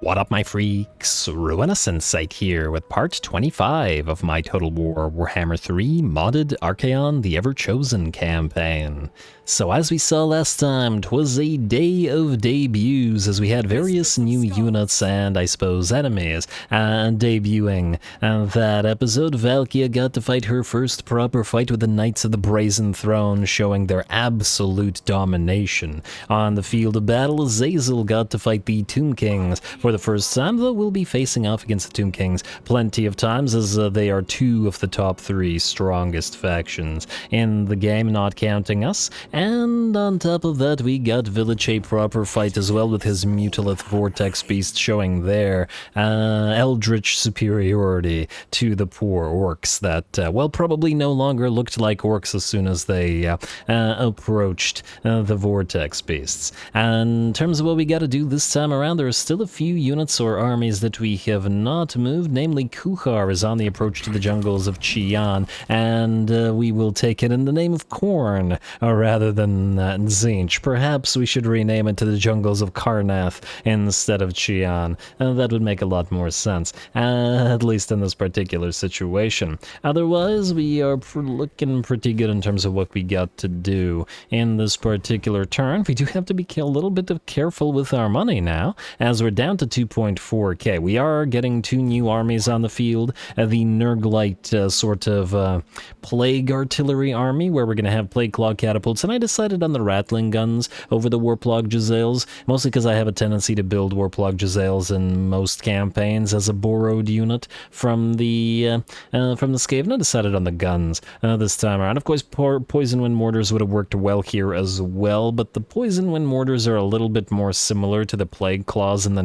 What up, my freaks? RuinusInsight here with part 25 of my Total War Warhammer 3 modded Archaon the Everchosen campaign. So as we saw last time, 'twas a day of debuts as we had various new units and, I suppose, enemies debuting. That episode, Valkia got to fight her first proper fight with the Knights of the Brazen Throne, showing their absolute domination. On the field of battle, Azazel got to fight the Tomb Kings for the first time, though we'll be facing off against the Tomb Kings plenty of times, as they are two of the top three strongest factions in the game, not counting us. And on top of that, we got Village a proper fight as well, with his Mutilith Vortex Beast showing their eldritch superiority to the poor orcs that, well, probably no longer looked like orcs as soon as they approached the Vortex Beasts. And in terms of what we gotta do this time around, there are still a few units or armies that we have not moved, namely Kuhar is on the approach to the jungles of Qian, and we will take it in the name of Khorne, rather than Tzeentch. Perhaps we should rename it to the jungles of Karnath instead of Qian. That would make a lot more sense, at least in this particular situation. Otherwise, we are looking pretty good in terms of what we got to do in this particular turn. We do have to be a little bit careful with our money now, as we're down to 2.4k. We are getting two new armies on the field, the Nurglite sort of plague artillery army, where we're going to have plague claw catapults, and I decided on the Rattling guns over the Warplug Jezzails, mostly because I have a tendency to build Warplug Jezzails in most campaigns as a borrowed unit from the Skaven. I decided on the guns this time around. Of course, Poison Wind Mortars would have worked well here as well, but the Poison Wind Mortars are a little bit more similar to the Plague Claws and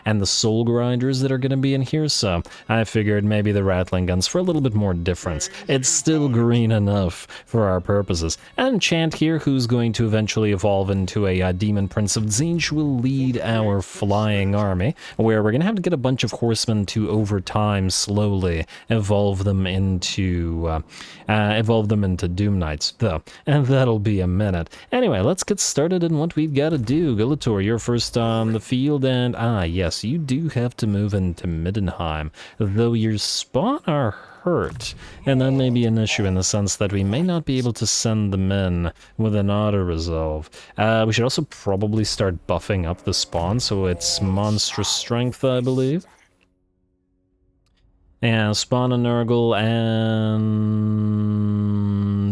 the Soul Grinders that are going to be in here, so I figured maybe the Rattling guns for a little bit more difference. It's still green enough for our purposes. And Chant here, who's going to eventually evolve into a Demon Prince of Tzeentch, will lead our flying army, where we're going to have to get a bunch of horsemen to, over time, slowly evolve them into Doom Knights, though, and that'll be a minute. Anyway, let's get started in what we've got to do. Gulator, you're first on the field, and yes, you do have to move into Middenheim, though your spawn are hurt, and that may be an issue in the sense that we may not be able to send them in with an auto-resolve. We should also probably start buffing up the spawn, so it's monstrous strength, I believe. And spawn a Nurgle, and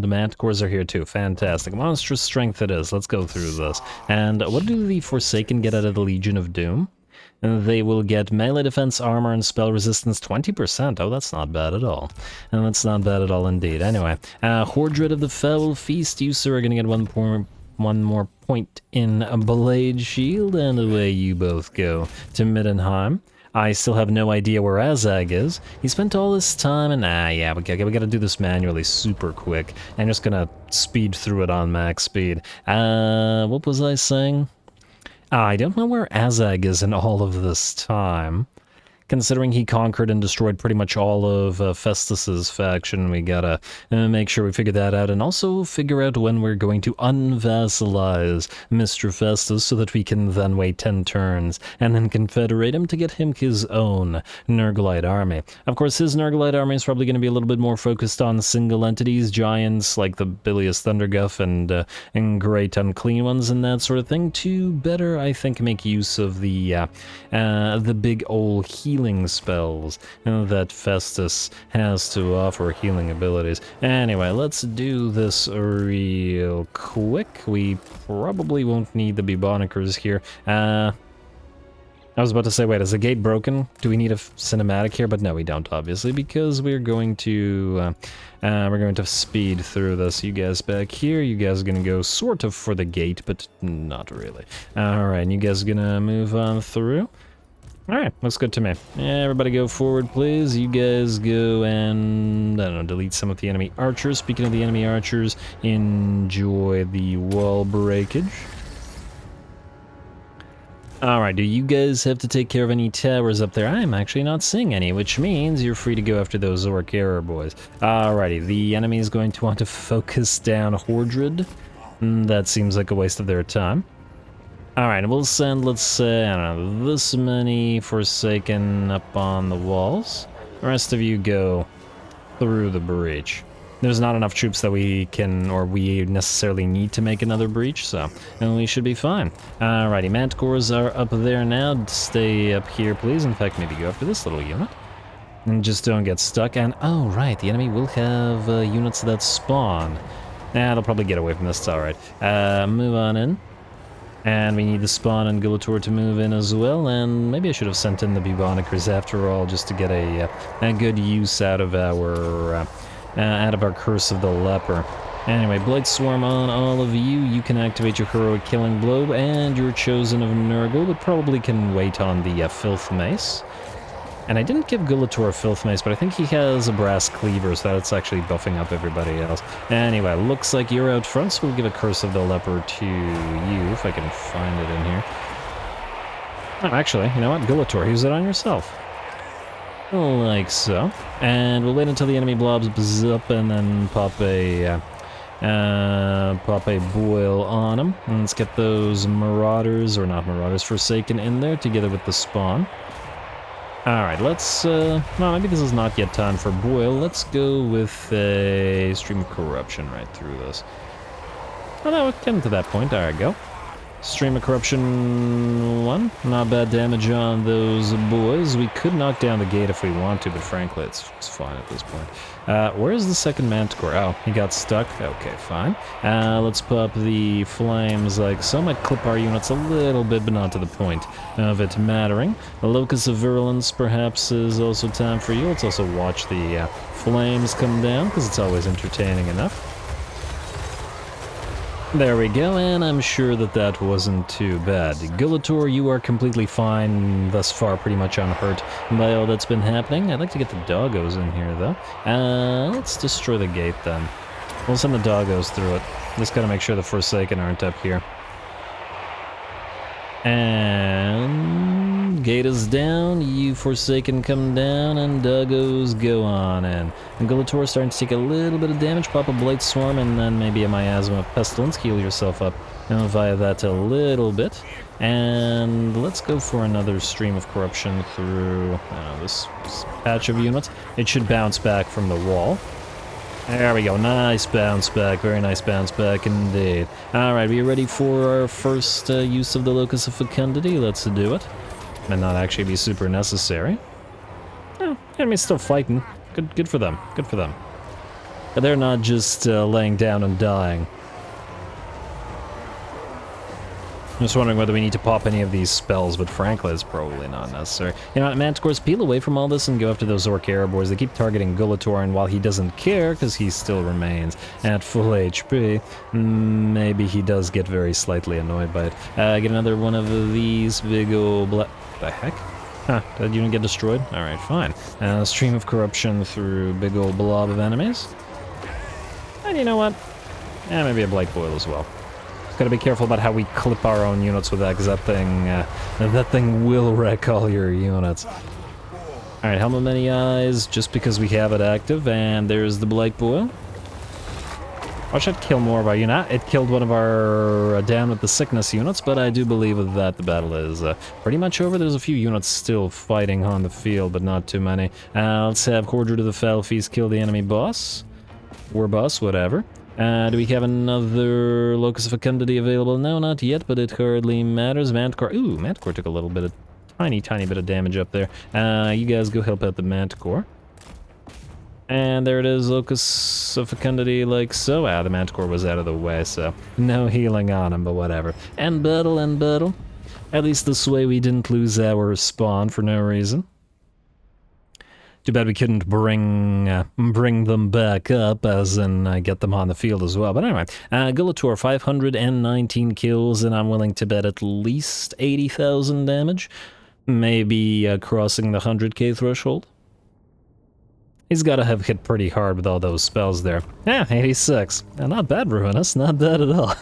the Manticores are here too. Fantastic. Monstrous strength it is. Let's go through this. And what do the Forsaken get out of the Legion of Doom? They will get melee defense, armor, and spell resistance 20%. Oh, that's not bad at all. And that's not bad at all indeed. Anyway, Hordred of the Foul Feast, you sir are going to get one more point in a Blade Shield, and away you both go to Middenheim. I still have no idea where Azag is. He spent all this time, and yeah, we gotta do this manually super quick. I'm just gonna speed through it on max speed. What was I saying? I don't know where Azag is in all of this time. Considering he conquered and destroyed pretty much all of Festus's faction, we gotta make sure we figure that out, and also figure out when we're going to unvassalize Mr. Festus so that we can then wait 10 turns and then confederate him to get him his own Nurglite army. Of course, his Nurglite army is probably going to be a little bit more focused on single entities, giants like the Bilious Thunderguff and Great Unclean Ones and that sort of thing, to better, I think, make use of the big ol' healing spells that Festus has to offer, healing abilities. Anyway, let's do this real quick. We probably won't need the Bebonikers here. I was about to say, wait, is the gate broken? Do we need a cinematic here? But no, we don't, obviously, because we're going to speed through this. You guys back here, you guys are gonna go sort of for the gate, but not really. Alright, you guys are gonna move on through. Alright, looks good to me. Everybody go forward, please. You guys go and, I don't know, delete some of the enemy archers. Speaking of the enemy archers, enjoy the wall breakage. Alright, do you guys have to take care of any towers up there? I'm actually not seeing any, which means you're free to go after those Orc Error boys. Alrighty, the enemy is going to want to focus down Hordred. That seems like a waste of their time. Alright, we'll send, let's say, I don't know, this many Forsaken up on the walls. The rest of you go through the breach. There's not enough troops that we can, or we necessarily need to make another breach, so and we should be fine. Alrighty, Manticores are up there now. Stay up here, please. In fact, maybe go after this little unit. And just don't get stuck. And, oh, right, the enemy will have units that spawn. Nah, they'll probably get away from this, it's alright. Move on in. And we need the spawn and Gulator to move in as well, and maybe I should have sent in the Bubonicers after all, just to get a good use out of our Curse of the Leper. Anyway, Blight Swarm on all of you. You can activate your Heroic Killing Blow, and your Chosen of Nurgle, but probably can wait on the Filth Mace. And I didn't give Gulator a Filth Mace, but I think he has a Brass Cleaver, so that's actually buffing up everybody else. Anyway, looks like you're out front, so we'll give a Curse of the Leper to you, if I can find it in here. Oh, actually, you know what? Gulator, use it on yourself. Like so. And we'll wait until the enemy blobs up and then pop a boil on him. And let's get those Marauders, or not Marauders, Forsaken in there together with the spawn. Alright, let's, well, maybe this is not yet time for boil. Let's go with a Stream of Corruption right through this. Oh, no, we're getting to that point. There we go. Stream of Corruption 1. Not bad damage on those boys. We could knock down the gate if we want to, but frankly, it's fine at this point. Where's the second Manticore? Oh, he got stuck. Okay, fine. Let's pop the flames like so. Might clip our units a little bit, but not to the point of it mattering. The Locus of Virulence, perhaps, is also time for you. Let's also watch the flames come down, because it's always entertaining enough. There we go, and I'm sure that that wasn't too bad. Gulator, you are completely fine thus far, pretty much unhurt by all that's been happening. I'd like to get the doggos in here, though. Let's destroy the gate, then. We'll send the doggos through it. Just gotta make sure the Forsaken aren't up here. And gate is down, you Forsaken come down, and doggos go on in. And Gulator starting to take a little bit of damage, pop a Blight Swarm, and then maybe a Miasma of Pestilence, heal yourself up via that a little bit. And let's go for another Stream of Corruption through this patch of units. It should bounce back from the wall. There we go, nice bounce back, very nice bounce back indeed. Alright, we ready for our first use of the Locus of Fecundity? Let's do it. Might not actually be super necessary. Oh, enemy's still fighting. Good for them, good for them. But they're not just laying down and dying. I'm just wondering whether we need to pop any of these spells, but frankly, it's probably not necessary. You know what, Manticores, peel away from all this and go after those Orc Erebors. They keep targeting Gulator, and while he doesn't care, because he still remains at full HP, maybe he does get very slightly annoyed by it. Get another one of these big ol' the heck? Huh, did unit get destroyed? Alright, fine. Stream of Corruption through big ol' blob of enemies. And you know what? Maybe a Blight Boil as well. Gotta be careful about how we clip our own units with that, because that thing will wreck all your units. Alright, Helm of Many Eyes, just because we have it active, and there's the Blight Boil. Watch it kill more of our unit. It killed one of our Down with the Sickness units, but I do believe that the battle is pretty much over. There's a few units still fighting on the field, but not too many. Let's have Horder to the Foul Feast kill the enemy boss. War boss, whatever. Do we have another Locus of Fecundity available? No, not yet, but it hardly matters. Manticore. Ooh, Manticore took a little bit of, tiny bit of damage up there. You guys go help out the Manticore. And there it is, Locus of Fecundity like so. The Manticore was out of the way, so no healing on him, but whatever. End battle, end battle. At least this way we didn't lose our spawn for no reason. Too bad we couldn't bring them back up, as in get them on the field as well. But anyway, Gulator, 519 kills, and I'm willing to bet at least 80,000 damage. Maybe crossing the 100k threshold. He's got to have hit pretty hard with all those spells there. Yeah, 86. Not bad, Ruinous. Not bad at all.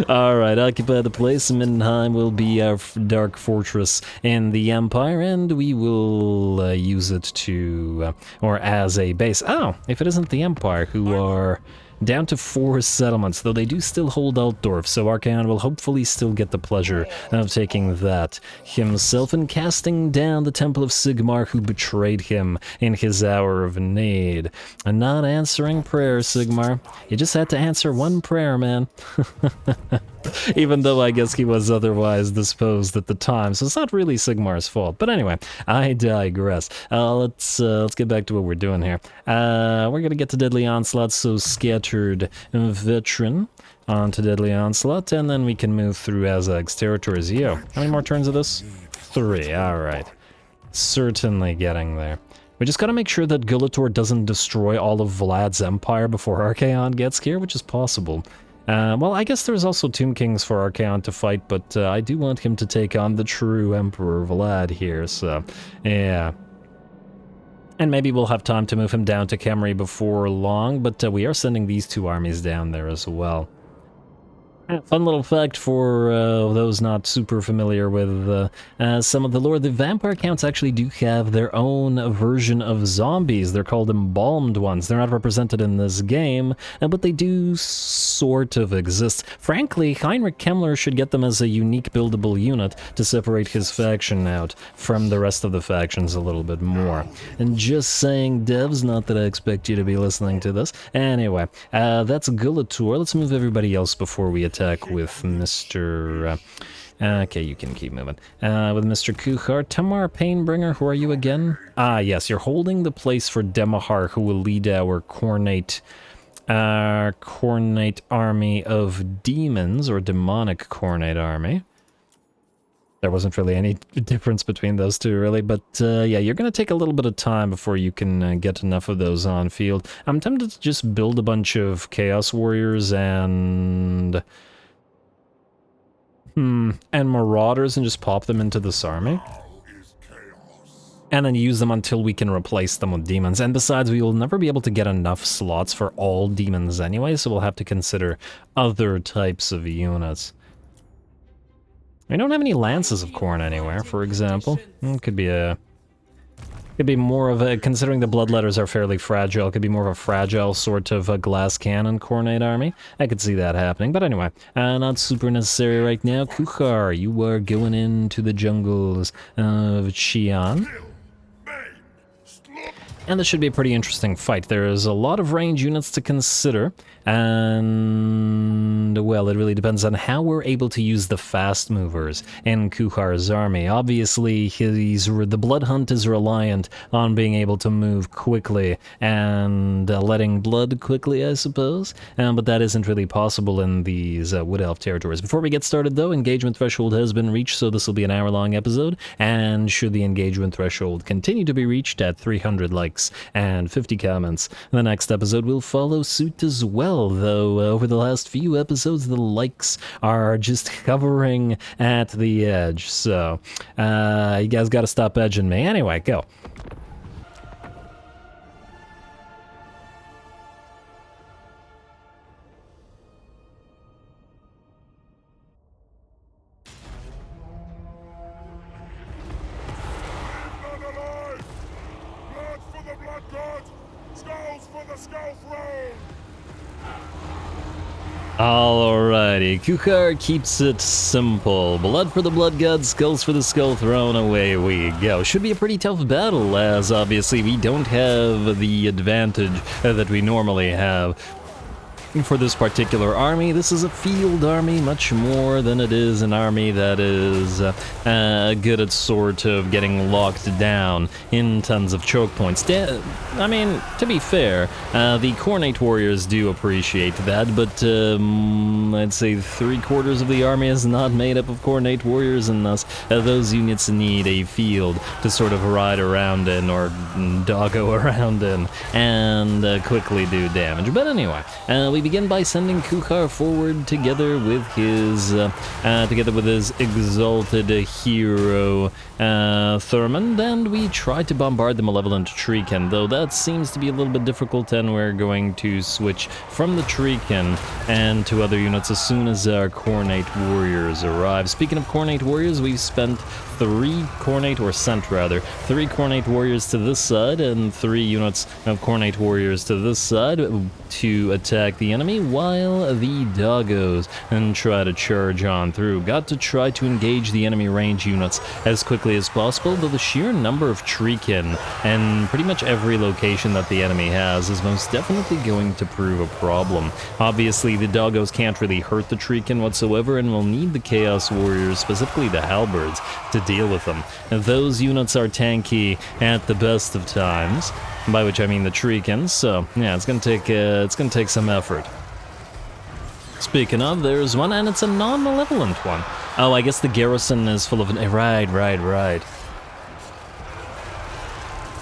Alright, occupy the place. Mindenheim will be our dark fortress in the Empire, and we will use it to, or as a base. Oh, if it isn't the Empire who are down to 4 settlements, though they do still hold Altdorf, so Archaon will hopefully still get the pleasure of taking that himself and casting down the Temple of Sigmar, who betrayed him in his hour of need. And not answering prayers, Sigmar. You just had to answer one prayer, man. Even though I guess he was otherwise disposed at the time, so it's not really Sigmar's fault. But anyway, I digress. Let's get back to what we're doing here. We're gonna get to Deadly Onslaught, so Scattered Veteran onto Deadly Onslaught, and then we can move through Azag's territories. Yo, how many more turns of this? 3, alright. Certainly getting there. We just gotta make sure that Gulator doesn't destroy all of Vlad's empire before Archaon gets here, which is possible. Well, I guess there's also Tomb Kings for Archaon to fight, but I do want him to take on the true Emperor Vlad here, so yeah. And maybe we'll have time to move him down to Khemri before long, but we are sending these 2 armies down there as well. Fun little fact for those not super familiar with some of the lore, the vampire counts actually do have their own version of zombies. They're called embalmed ones. They're not represented in this game, but they do sort of exist. Frankly, Heinrich Kemmler should get them as a unique buildable unit to separate his faction out from the rest of the factions a little bit more. And just saying, devs, not that I expect you to be listening to this. Anyway, that's Gulator. Let's move everybody else before we attack with Mr. Okay, you can keep moving. With Mr. Kuchar. Tamar Painbringer, who are you again? Ah, yes, you're holding the place for Demahar, who will lead our Cornate army of demons, or demonic Cornate army. There wasn't really any difference between those two, really, but yeah, you're going to take a little bit of time before you can get enough of those on field. I'm tempted to just build a bunch of Chaos Warriors and Marauders and just pop them into this army. And then use them until we can replace them with demons. And besides, we will never be able to get enough slots for all demons anyway, so we'll have to consider other types of units. We don't have any lances of Khorne anywhere, for example. It could be more of a, considering the bloodletters are fairly fragile, it could be more of a fragile sort of a glass cannon Khornate army. I could see that happening, but anyway, not super necessary right now. Kuchar, you are going into the jungles of Xi'an. And this should be a pretty interesting fight. There's a lot of range units to consider, and, well, it really depends on how we're able to use the fast movers in Kuchar's army. Obviously, the Blood Hunt is reliant on being able to move quickly and letting blood quickly, I suppose, but that isn't really possible in these Wood Elf territories. Before we get started, though, engagement threshold has been reached, so this will be an hour-long episode, and should the engagement threshold continue to be reached at 300 likes and 50 comments, the next episode will follow suit as well, though over the last few episodes the likes are just hovering at the edge, so you guys gotta stop edging me. Anyway, go. Alrighty, Kuchar keeps it simple. Blood for the blood god, skulls for the skull throne, away we go. Should be a pretty tough battle, as obviously we don't have the advantage that we normally have. For this particular army, this is a field army much more than it is an army that is good at sort of getting locked down in tons of choke points. I mean, to be fair, the Khornate warriors do appreciate that, but I'd say 3/4 of the army is not made up of Khornate warriors, and thus those units need a field to sort of ride around in or doggo around in and quickly do damage. But anyway, we begin by sending Kuchar forward together with his exalted hero Thurmond, and we try to bombard the Malevolent Treekin, though that seems to be a little bit difficult, and we're going to switch from the Treekin and to other units as soon as our Khornate warriors arrive. Speaking of Khornate warriors, we've spent 3 Cornate, or sent rather, 3 Cornate warriors to this side and 3 units of Cornate warriors to this side to attack the enemy, while the doggos and try to charge on through. Got to try to engage the enemy range units as quickly as possible, though the sheer number of treekin and pretty much every location that the enemy has is most definitely going to prove a problem. Obviously, the doggos can't really hurt the treekin whatsoever, and will need the Chaos Warriors, specifically the halberds, to deal with them. Those units are tanky at the best of times, by which I mean the treekin, so yeah, it's gonna take some effort. Speaking of, there's one, and it's a non-malevolent one. Oh, I guess the garrison is full of... Right.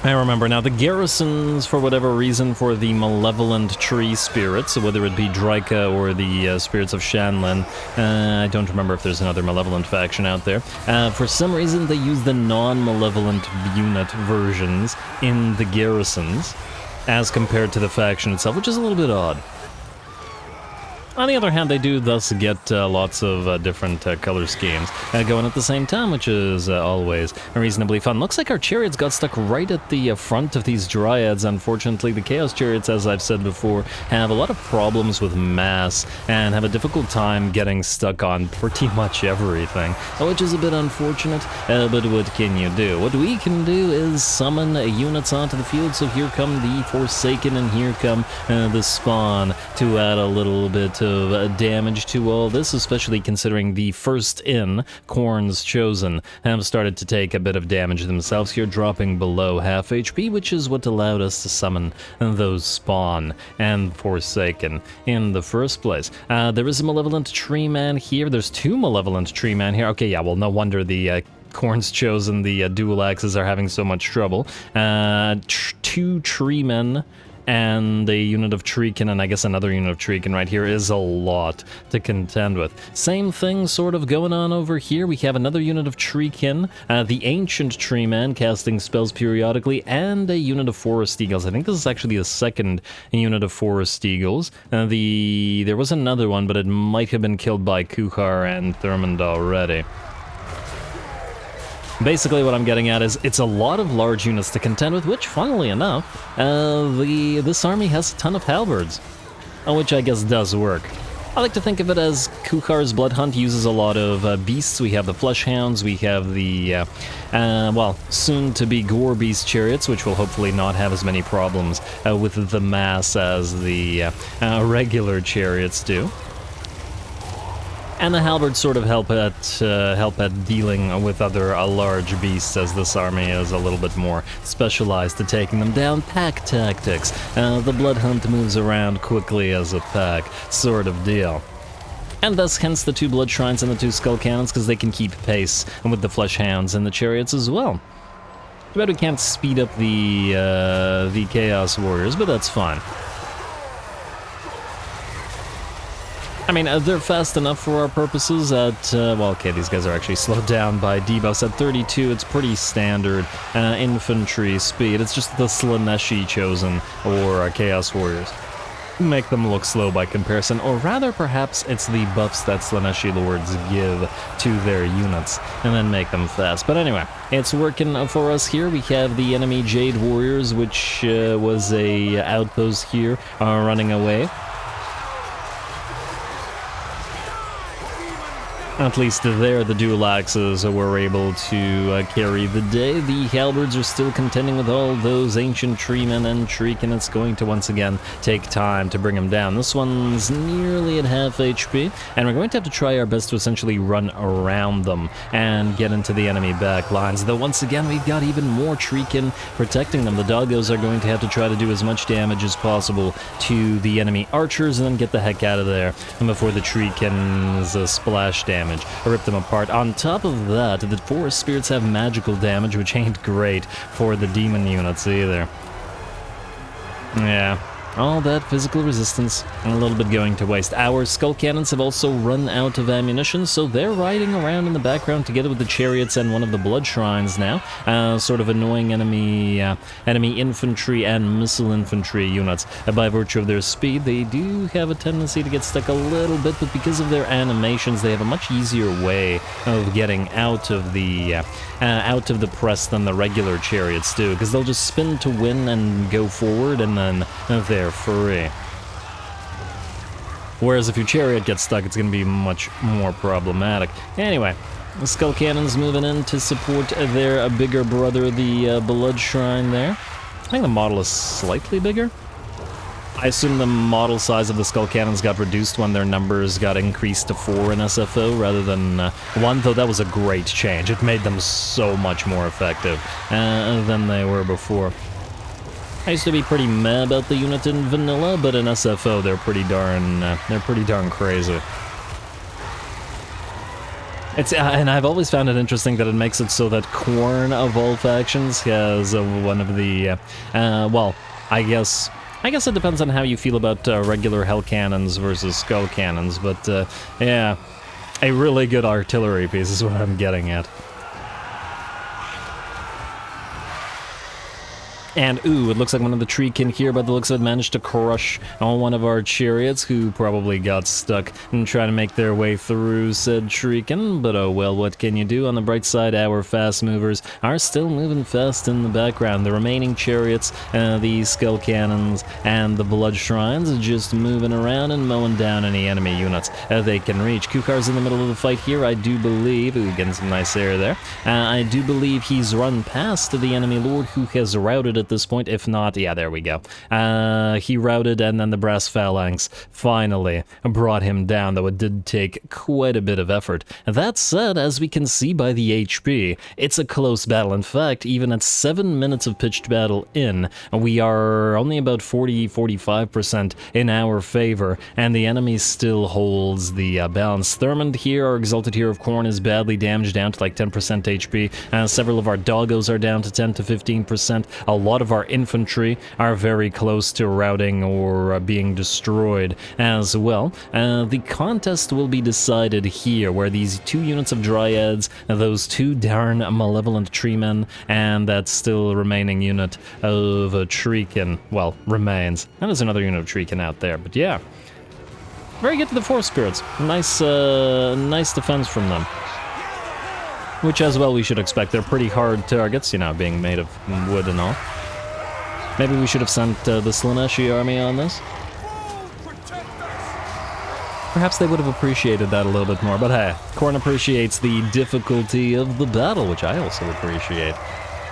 I remember now, the garrisons, for whatever reason, for the malevolent tree spirits, whether it be Draika or the spirits of Shanlin, I don't remember if there's another malevolent faction out there. For some reason, they use the non-malevolent unit versions in the garrisons, as compared to the faction itself, which is a little bit odd. On the other hand, they do thus get lots of different color schemes going at the same time, which is always reasonably fun. Looks like our chariots got stuck right at the front of these dryads. Unfortunately, the Chaos Chariots, as I've said before, have a lot of problems with mass and have a difficult time getting stuck on pretty much everything, which is a bit unfortunate, but what can you do? What we can do is summon units onto the field, so here come the Forsaken and here come the Spawn to add a little bit of damage to all this, especially considering the first in, Khorne's Chosen, have started to take a bit of damage themselves here, dropping below half HP, which is what allowed us to summon those Spawn and Forsaken in the first place. There is a Malevolent Tree Man here. There's 2 Malevolent Tree Man here. Okay, yeah, well, no wonder the Khorne's Chosen, the dual axes, are having so much trouble. 2 Tree Men and a unit of treekin, and I guess another unit of treekin right here is a lot to contend with. Same thing sort of going on over here. We have another unit of treekin, the Ancient Tree Man casting spells periodically, and a unit of Forest Eagles. I think this is actually the second unit of Forest Eagles. There was another one, but it might have been killed by Kuhar and Thurmond already. Basically what I'm getting at is it's a lot of large units to contend with, which, funnily enough, this army has a ton of halberds, which I guess does work. I like to think of it as Kuhar's Blood Hunt uses a lot of beasts. We have the Flesh Hounds, we have the, well, soon-to-be Gore Beast Chariots, which will hopefully not have as many problems with the mass as the regular chariots do. And the halberds sort of help at dealing with other large beasts, as this army is a little bit more specialized at taking them down. Pack tactics. The Blood Hunt moves around quickly as a pack, sort of deal. And thus, hence the 2 Blood Shrines and the 2 Skull Cannons, because they can keep pace with the Flesh Hounds and the Chariots as well. Too bad we can't speed up the Chaos Warriors, but that's fine. I mean, they're fast enough for our purposes at, well, okay, these guys are actually slowed down by debuffs. At 32, it's pretty standard infantry speed. It's just the Slaaneshi Chosen, or Chaos Warriors, who make them look slow by comparison, or rather, perhaps, it's the buffs that Slaaneshi Lords give to their units, and then make them fast. But anyway, it's working for us here. We have the enemy Jade Warriors, which was a outpost here, running away. At least there, the dual axes were able to carry the day. The halberds are still contending with all those ancient treemen and treekin. It's going to once again take time to bring them down. This one's nearly at half HP, and we're going to have to try our best to essentially run around them and get into the enemy back lines. Though once again, we've got even more treekin protecting them. The doggos are going to have to try to do as much damage as possible to the enemy archers and then get the heck out of there before the treekin's splash damage rip them apart. On top of that, the forest spirits have magical damage, which ain't great for the demon units either. Yeah, All that physical resistance, and a little bit going to waste. Our skull cannons have also run out of ammunition, so they're riding around in the background together with the chariots and one of the blood shrines now. Sort of annoying enemy infantry and missile infantry units. By virtue of their speed, they do have a tendency to get stuck a little bit, but because of their animations, they have a much easier way of getting out of the press than the regular chariots do, because they'll just spin to win and go forward, and then they're free. Whereas if your chariot gets stuck, it's going to be much more problematic. Anyway, the skull cannons moving in to support their bigger brother, the blood shrine there. I think the model is slightly bigger. I assume the model size of the skull cannons got reduced when their numbers got increased to 4 in SFO rather than 1, though that was a great change. It made them so much more effective than they were before. I used to be pretty meh about the unit in vanilla, but in SFO they're pretty darn crazy. And I've always found it interesting that it makes it so that Khorne of all factions has one of the well, I guess it depends on how you feel about regular hell cannons versus skull cannons, but yeah, a really good artillery piece is what I'm getting at. And, ooh, it looks like one of the Treekin here, by the looks of it, managed to crush one of our chariots, who probably got stuck and trying to make their way through said Treekin. But oh well, what can you do? On the bright side, our fast movers are still moving fast in the background. The remaining chariots, the skull cannons, and the blood shrines are just moving around and mowing down any enemy units they can reach. Kukar's in the middle of the fight here, I do believe. Ooh, getting some nice air there. I do believe he's run past the enemy lord, who has routed at this point. If not, yeah, there we go. He routed, and then the brass phalanx finally brought him down, though it did take quite a bit of effort. That said, as we can see by the HP, it's a close battle. In fact, even at 7 minutes of pitched battle in, we are only about 40-45% in our favor, and the enemy still holds the balance. Thurmond here, our Exalted Hero of Khorne, is badly damaged, down to like 10% HP. Several of our doggos are down to 10 to 15%. A lot of our infantry are very close to routing or being destroyed as well. The contest will be decided here, where these 2 units of dryads, those 2 darn malevolent treemen, and that still remaining unit of Treekin, well, remains. And there's another unit of Treekin out there, but yeah. Very good to the Force Spirits. Nice defense from them. Which as well we should expect. They're pretty hard targets, you know, being made of wood and all. Maybe we should have sent the Slaaneshi army on this. Perhaps they would have appreciated that a little bit more, but hey, Khorne appreciates the difficulty of the battle, which I also appreciate.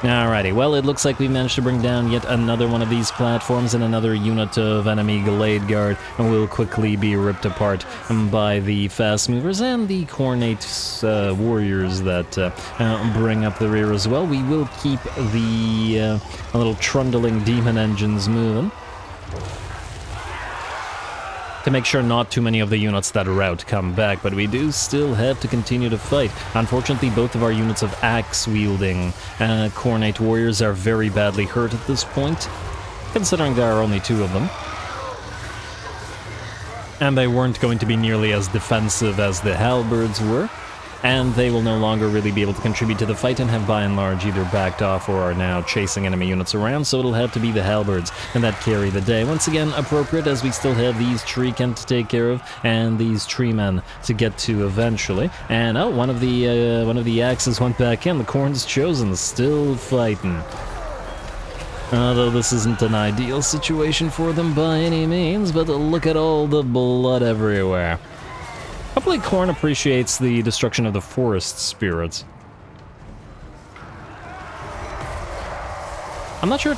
Alrighty, well, it looks like we managed to bring down yet another one of these platforms, and another unit of enemy Glade Guard will quickly be ripped apart by the fast movers and the Khornate warriors that bring up the rear as well. We will keep the little trundling demon engines moving to make sure not too many of the units that rout come back, but we do still have to continue to fight. Unfortunately, both of our units of axe-wielding Khornate warriors are very badly hurt at this point, considering there are only 2 of them. And they weren't going to be nearly as defensive as the halberds were, and they will no longer really be able to contribute to the fight, and have by and large either backed off or are now chasing enemy units around, so it'll have to be the halberds and that carry the day. Once again, appropriate, as we still have these Treekin to take care of and these treemen to get to eventually. And oh, one of the axes went back in. The Khorne's Chosen still fighting. Although this isn't an ideal situation for them by any means, but look at all the blood everywhere. Hopefully Khorne appreciates the destruction of the forest spirits. I'm not sure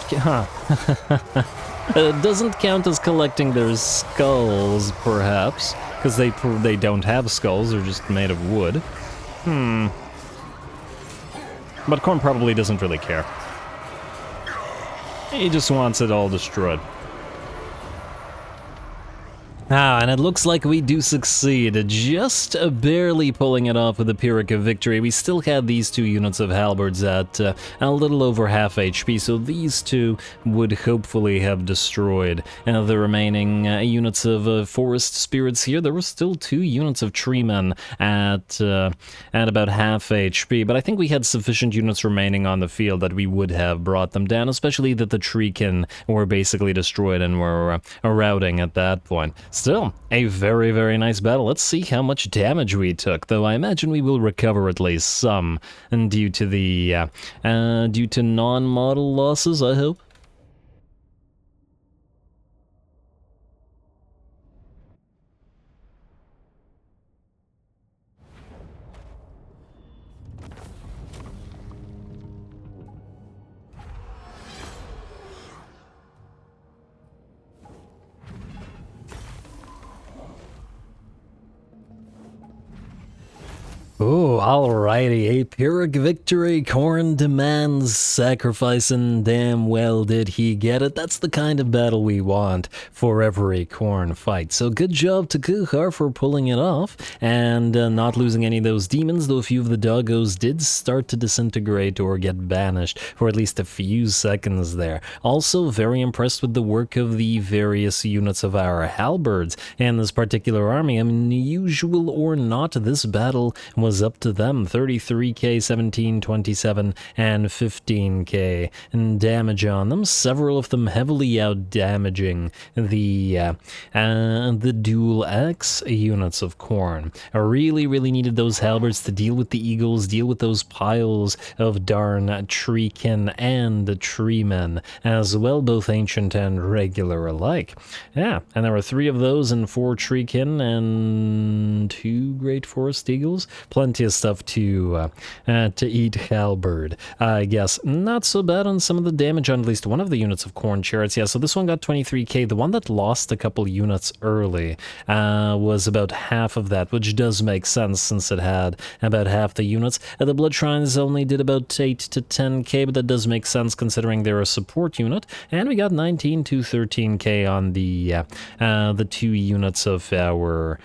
it doesn't count as collecting their skulls, perhaps, because they don't have skulls, they're just made of wood. But Khorne probably doesn't really care. He just wants it all destroyed. Ah, and it looks like we do succeed, just barely pulling it off with a Pyrrhic victory. We still had these two units of halberds at a little over half HP, so these two would hopefully have destroyed the remaining units of forest spirits here. There were still 2 units of treemen at about half HP, but I think we had sufficient units remaining on the field that we would have brought them down, especially that the treekin were basically destroyed and were routing at that point. Still, a very, very nice battle. Let's see how much damage we took, though I imagine we will recover at least some, and due to non-model losses, I hope. Oh, alrighty, a Pyrrhic victory. Khorne demands sacrifice, and damn well did he get it. That's the kind of battle we want for every Khorne fight. So good job to Kuchar for pulling it off, and not losing any of those demons, though a few of the doggos did start to disintegrate or get banished for at least a few seconds there. Also, very impressed with the work of the various units of our halberds and this particular army. I mean, usual or not, this battle was up to them. 33k, 17, 27, and 15k damage on them. Several of them heavily out-damaging the dual X units of Khorne. I really, really needed those halberds to deal with the eagles, deal with those piles of darn treekin and treemen as well, both ancient and regular alike. Yeah, and there were 3 of those and 4 treekin and 2 great forest eagles. Plenty of stuff to eat halberd. I guess not so bad on some of the damage on at least one of the units of Khorne chariots. Yeah, so this one got 23k. The one that lost a couple units early was about half of that, which does make sense since it had about half the units. The Blood Shrines only did about 8 to 10k, but that does make sense considering they're a support unit. And we got 19 to 13k on the 2 units of our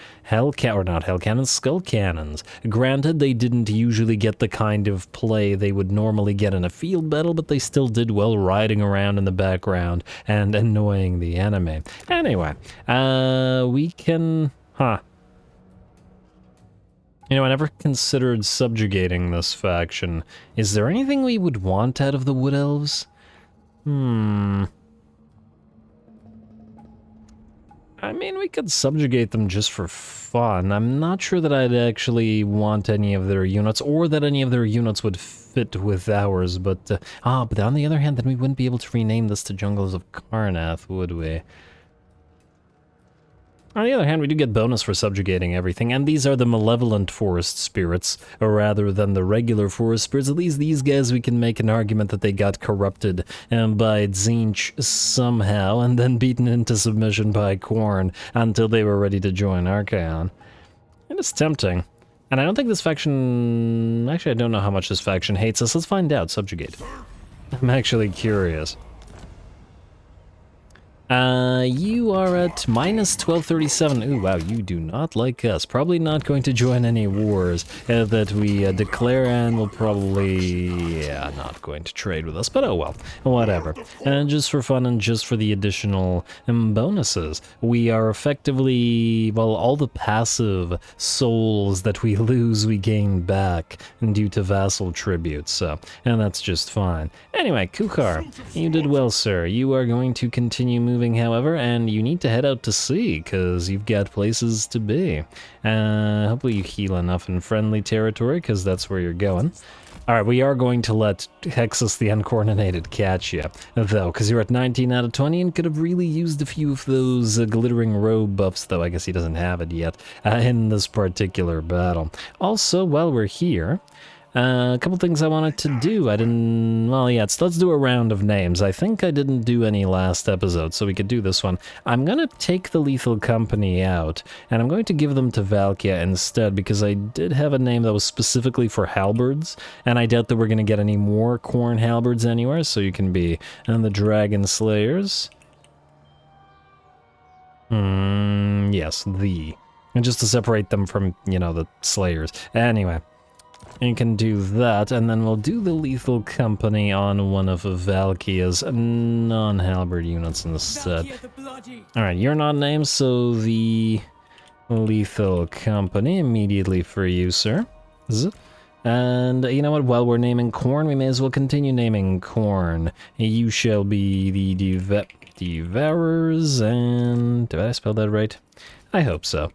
Skull Cannons. Granted, they didn't usually get the kind of play they would normally get in a field battle, but they still did well riding around in the background and annoying the enemy. Anyway, we can... You know, I never considered subjugating this faction. Is there anything we would want out of the Wood Elves? I mean, we could subjugate them just for fun. I'm not sure that I'd actually want any of their units, or that any of their units would fit with ours, but... but on the other hand, then we wouldn't be able to rename this to Jungles of Karnath, would we? On the other hand, we do get bonus for subjugating everything, and these are the malevolent forest spirits, rather than the regular forest spirits. At least these guys, we can make an argument that they got corrupted by Tzeentch somehow, and then beaten into submission by Khorne until they were ready to join Archaon. And it's tempting. And I don't think this faction... Actually, I don't know how much this faction hates us. Let's find out. Subjugate. I'm actually curious. You are at minus 1237. Ooh, wow, you do not like us. Probably not going to join any wars that we declare, and will probably, not going to trade with us, but oh well, whatever. And just for fun and just for the additional bonuses, we are effectively, well, all the passive souls that we lose, we gain back due to vassal tributes, so, and that's just fine. Anyway, Kuchar, you did well, sir. You are going to continue moving, however, and you need to head out to sea, because you've got places to be. Hopefully you heal enough in friendly territory, because that's where you're going. Alright, we are going to let Hexus the Uncoordinated catch you, though, because you're at 19 out of 20 and could have really used a few of those glittering robe buffs, though I guess he doesn't have it yet, in this particular battle. Also, while we're here... a couple things I wanted to do. I didn't... Well, yeah, let's do a round of names. I think I didn't do any last episode, so we could do this one. I'm going to take the Lethal Company out, and I'm going to give them to Valkia instead, because I did have a name that was specifically for halberds, and I doubt that we're going to get any more Khorne halberds anywhere, so you can be the Dragon Slayers. Yes, the. And just to separate them from, you know, the Slayers. Anyway, you can do that, and then we'll do the Lethal Company on one of Valkyria's non-halberd units instead. Alright, you're not named, so the Lethal Company immediately for you, sir. And you know what, while we're naming corn, we may as well continue naming corn. You shall be the Devourers, and... did I spell that right? I hope so.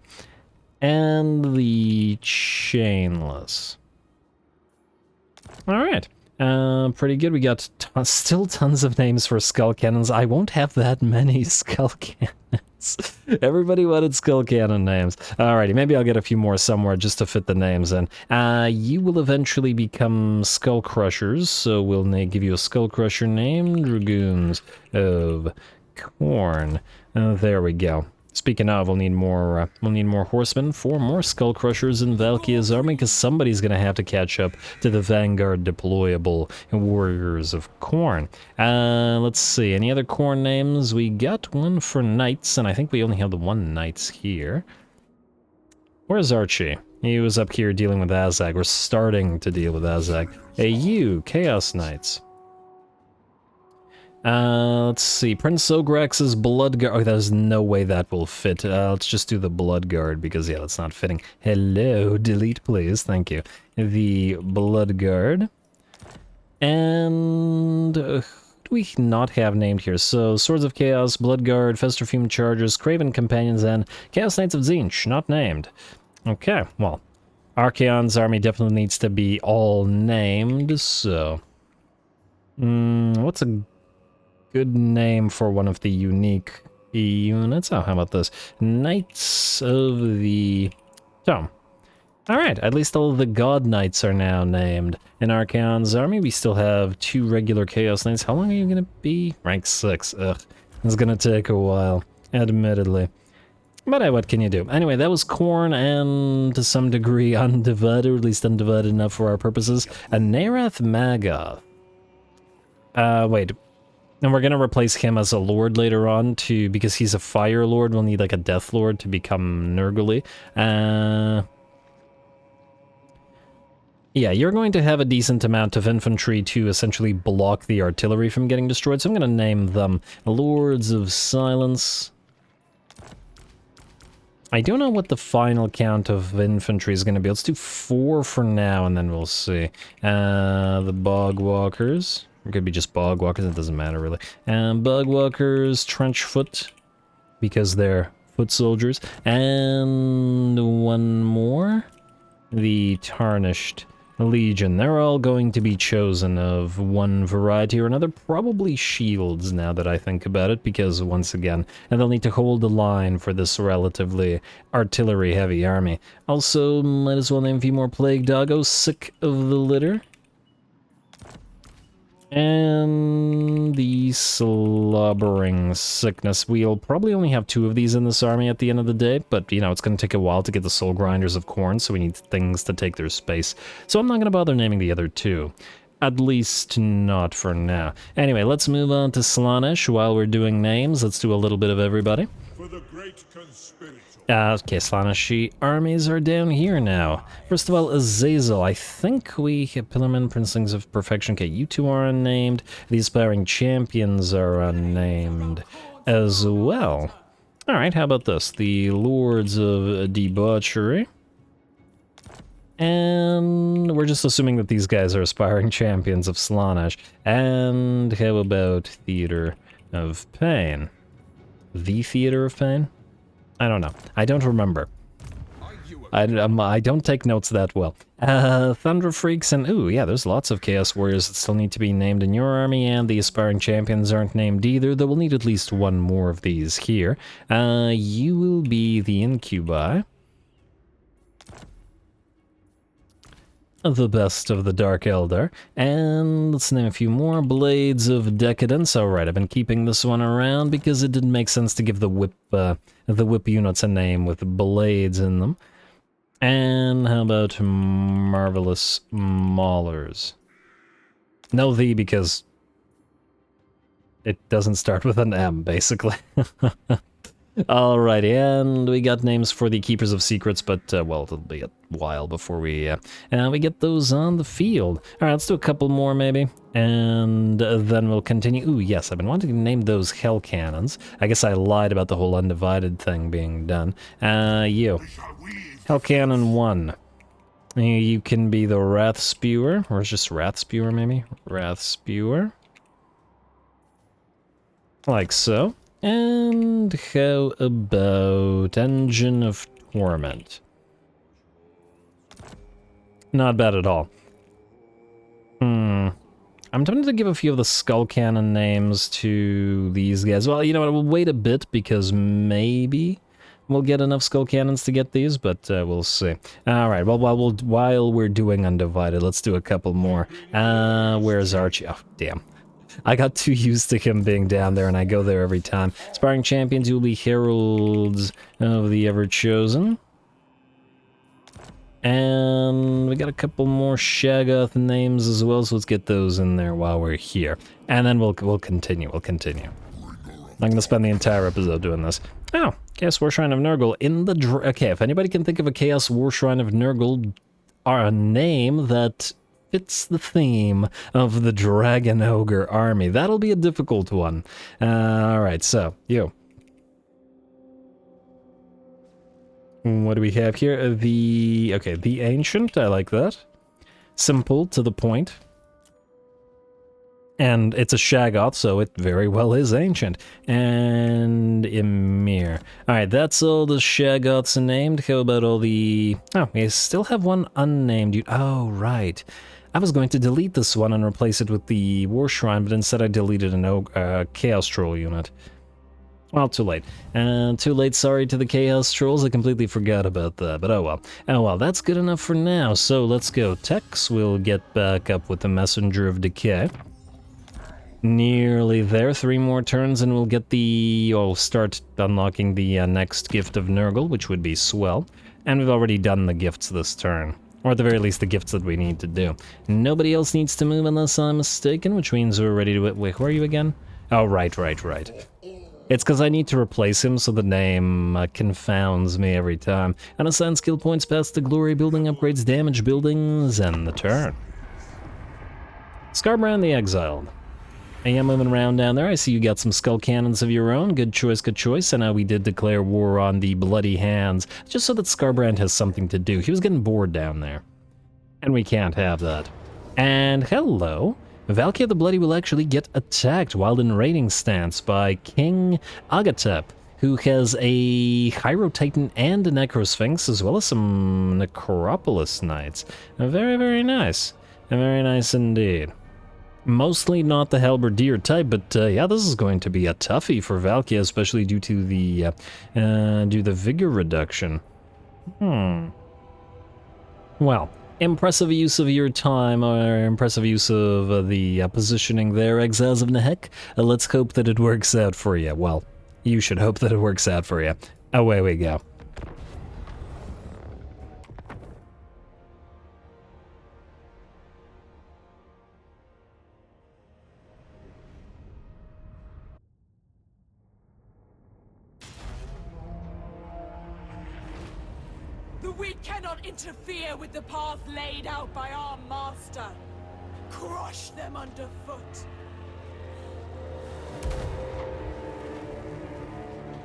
And the Chainless. Alright. Pretty good. We got still tons of names for skull cannons. I won't have that many skull cannons. Everybody wanted skull cannon names. Alrighty, maybe I'll get a few more somewhere just to fit the names in. You will eventually become skull crushers, so we'll give you a skull crusher name, Dragoons of Corn. There we go. Speaking of, we'll need more horsemen, 4 more skull crushers in Valkyria's army, because somebody's gonna have to catch up to the vanguard deployable warriors of Corn. Let's see, any other Corn names? We got one for knights, and I think we only have the one knights here. Where's Archie? He was up here dealing with Azag. We're starting to deal with Azag. Hey, you, Chaos Knights. Let's see, Prince Ogrex's Blood Guard. Oh, there's no way that will fit. Let's just do the Blood Guard, because, yeah, that's not fitting. Hello, delete, please. Thank you. The Blood Guard. And... who do we not have named here? So, Swords of Chaos, Blood Guard, Festerfume Chargers, Craven Companions, and Chaos Knights of Tzeentch. Not named. Okay, well, Archaon's army definitely needs to be all named, so... what's a good name for one of the unique units? Oh, how about this? Knights of the Tome. Alright, at least all of the God Knights are now named. In Archaon's army, we still have 2 regular Chaos Knights. How long are you gonna be? Rank 6. Ugh. It's gonna take a while, admittedly. But hey, what can you do? Anyway, that was Corn, and to some degree undivided, or at least undivided enough for our purposes. A Narath Magath. Wait. And we're gonna replace him as a lord later on, because he's a fire lord. We'll need like a death lord to become Nurgle. Yeah, you're going to have a decent amount of infantry to essentially block the artillery from getting destroyed, so I'm gonna name them Lords of Silence. I don't know what the final count of infantry is gonna be. Let's do 4 for now, and then we'll see. The Bogwalkers. It could be just Bogwalkers, it doesn't matter really. Bogwalkers, Trenchfoot, because they're foot soldiers. And one more. The Tarnished Legion. They're all going to be chosen of one variety or another. Probably shields, now that I think about it, because once again, and they'll need to hold the line for this relatively artillery-heavy army. Also, might as well name a few more Plague Doggos, Sick of the Litter. And the Slobbering Sickness. We'll probably only have 2 of these in this army at the end of the day, but, you know, it's going to take a while to get the Soul Grinders of Corn, so we need things to take their space. So I'm not going to bother naming the other 2. At least not for now. Anyway, let's move on to Slaanesh. While we're doing names, let's do a little bit of everybody. For the great conspirator. Okay, Slaaneshi armies are down here now. First of all, Azazel. I think we have Pillarmen, Princelings of Perfection. Okay, you 2 are unnamed. The Aspiring Champions are unnamed as well. Alright, how about this? The Lords of Debauchery. And we're just assuming that these guys are Aspiring Champions of Slaanesh. And how about Theater of Pain? The Theater of Pain? I don't know. I don't remember. I don't take notes that well. Thunder Freaks and... ooh, yeah, there's lots of Chaos Warriors that still need to be named in your army, and the Aspiring Champions aren't named either, though we'll need at least 1 more of these here. You will be the Incubi. The best of the Dark Eldar. And let's name a few more. Blades of Decadence. Alright, I've been keeping this one around because it didn't make sense to give the whip units a name with blades in them. And how about Marvelous Maulers? No the, because it doesn't start with an M, basically. Alrighty, and we got names for the Keepers of Secrets, but, well, it'll be a while before we get those on the field. Alright, let's do a couple more, maybe, and then we'll continue. Ooh, yes, I've been wanting to name those Hell Cannons. I guess I lied about the whole Undivided thing being done. You. Hell Cannon 1. You can be the Wrath Spewer, or it's just Wrath Spewer, maybe? Wrath Spewer. Like so. And how about Engine of Torment? Not bad at all. I'm tempted to give a few of the Skull Cannon names to these guys. Well, you know what, we'll wait a bit because maybe we'll get enough Skull Cannons to get these, but we'll see. Alright, well, while we're doing Undivided, let's do a couple more. Where's Archie? Oh, damn. I got too used to him being down there, and I go there every time. Aspiring champions, you'll be Heralds of the Everchosen. And we got a couple more Shaggoth names as well, so let's get those in there while we're here. And then we'll continue, I'm gonna spend the entire episode doing this. Oh, Chaos War Shrine of Nurgle in the... Okay, if anybody can think of a Chaos War Shrine of Nurgle, or a name that fits the theme of the Dragon Ogre army, that'll be a difficult one. Alright, so, you. What do we have here? The Ancient, I like that. Simple, to the point. And it's a Shaggoth, so it very well is Ancient. And Ymir. Alright, that's all the Shaggoths named. How about all the... Oh, we still have one unnamed. Oh, right. I was going to delete this one and replace it with the War Shrine, but instead I deleted an Chaos Troll unit. Well, too late. Too late, sorry to the Chaos Trolls, I completely forgot about that, but oh well. Oh well, that's good enough for now, so let's go. Tex will get back up with the Messenger of Decay. Nearly there, 3 more turns and we'll get the... Oh, start unlocking the next gift of Nurgle, which would be swell. And we've already done the gifts this turn. Or at the very least, the gifts that we need to do. Nobody else needs to move unless I'm mistaken, which means we're ready to... Wait, who are you again? Oh, right. It's because I need to replace him, so the name confounds me every time. Unassign skill points past the glory building upgrades damage buildings, and the turn. Skarbrand the Exiled. I am moving around down there. I see you got some Skull Cannons of your own. Good choice. And we did declare war on the Bloody Hands, just so that Skarbrand has something to do. He was getting bored down there. And we can't have that. And hello. Valkia the Bloody will actually get attacked while in raiding stance by King Agatep, who has a Hyro Titan and a Necrosphinx, as well as some Necropolis Knights. Very, very nice. Very nice indeed. Mostly not the Halberdier type, but yeah, this is going to be a toughie for Valkia, especially due to the vigor reduction. Well, impressive use of your time, or impressive use of the positioning there, Exiles of Nehek. Let's hope that it works out for you. Well, you should hope that it works out for you. Away we go. We cannot interfere with the path laid out by our master. Crush them underfoot.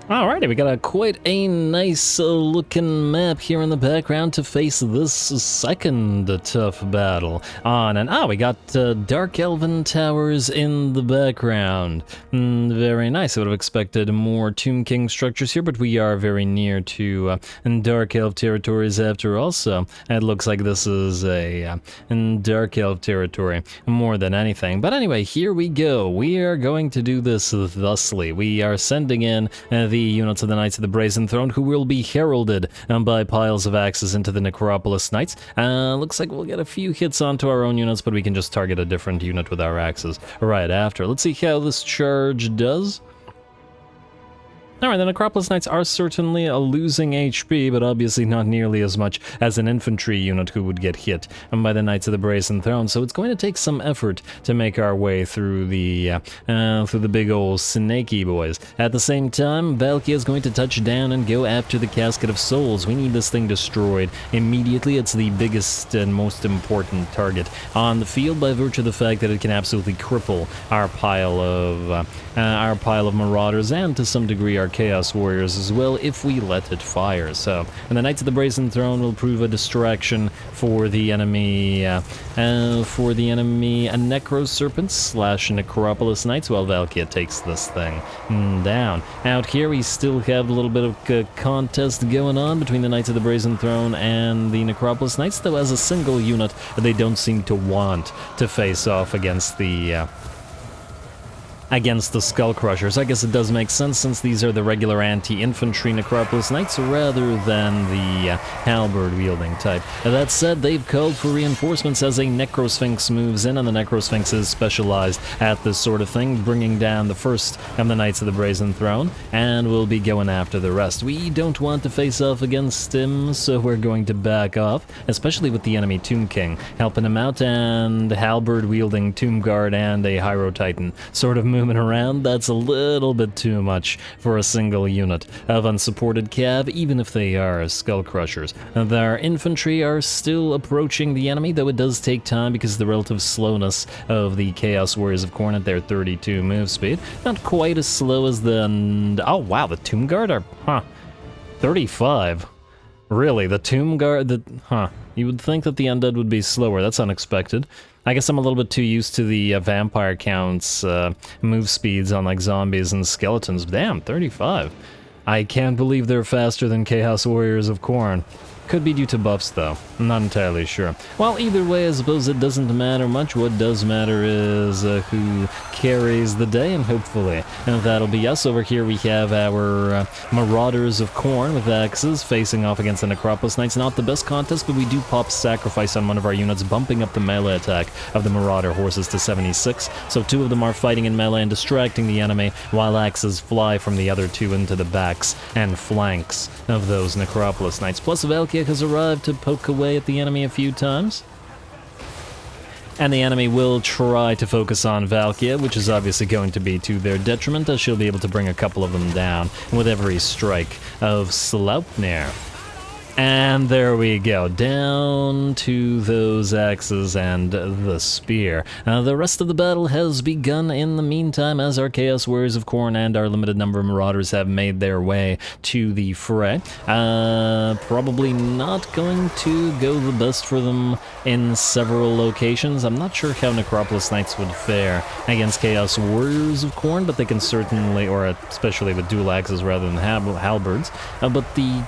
Alrighty, we got quite a nice looking map here in the background to face this second tough battle on. And we got Dark Elven towers in the background. Very nice. I would have expected more Tomb King structures here, but we are very near to Dark Elf territories after all, so it looks like this is a Dark Elf territory more than anything. But anyway, here we go. We are going to do this thusly. We are sending in the units of the Knights of the Brazen Throne, who will be heralded by piles of axes into the Necropolis Knights. Looks like we'll get a few hits onto our own units, but we can just target a different unit with our axes right after. Let's see how this charge does. Alright, the Necropolis Knights are certainly losing HP, but obviously not nearly as much as an infantry unit who would get hit by the Knights of the Brazen Throne, so it's going to take some effort to make our way through the big old snaky boys. At the same time, Valkia is going to touch down and go after the Casket of Souls. We need this thing destroyed immediately. It's the biggest and most important target on the field by virtue of the fact that it can absolutely cripple our pile of Marauders and to some degree our Chaos Warriors as well if we let it fire. So, and the Knights of the Brazen Throne will prove a distraction for the enemy, Necro Serpents / Necropolis Knights while Valkia takes this thing down. Out here we still have a little bit of contest going on between the Knights of the Brazen Throne and the Necropolis Knights, though as a single unit they don't seem to want to face off against the Skull Crushers. I guess it does make sense since these are the regular anti-infantry Necropolis Knights rather than the halberd-wielding type. That said, they've called for reinforcements as a Necrosphinx moves in, and the Necrosphinx is specialized at this sort of thing, bringing down the first of the Knights of the Brazen Throne, and we'll be going after the rest. We don't want to face off against him, so we're going to back off, especially with the enemy Tomb King helping him out, and halberd-wielding Tomb Guard and a Hyro Titan sort of moving around. That's a little bit too much for a single unit of unsupported cav, even if they are Skull Crushers. Their infantry are still approaching the enemy, though it does take time because of the relative slowness of the Chaos Warriors of Khorne at their 32 move speed. Not quite as slow as the... Oh wow, the Tomb Guard are... 35. Really, the Tomb Guard... You would think that the Undead would be slower. That's unexpected. I guess I'm a little bit too used to the vampire counts, move speeds on like zombies and skeletons. Damn, 35. I can't believe they're faster than Chaos Warriors of Khorne. Could be due to buffs, though. I'm not entirely sure. Well, either way, I suppose it doesn't matter much. What does matter is who carries the day, and hopefully that'll be us. Over here we have our Marauders of Khorne with axes facing off against the Necropolis Knights. Not the best contest, but we do pop Sacrifice on one of our units, bumping up the melee attack of the Marauder horses to 76. So two of them are fighting in melee and distracting the enemy, while axes fly from the other two into the backs and flanks of those Necropolis Knights. Plus Valkia has arrived to poke away at the enemy a few times. And the enemy will try to focus on Valkia, which is obviously going to be to their detriment, as she'll be able to bring a couple of them down with every strike of Sleipnir. And there we go, down to those axes and the spear. The rest of the battle has begun in the meantime as our Chaos Warriors of Khorne and our limited number of Marauders have made their way to the fray. Probably not going to go the best for them in several locations. I'm not sure how Necropolis Knights would fare against Chaos Warriors of Khorne, but they can certainly, or especially with dual axes rather than halberds, but the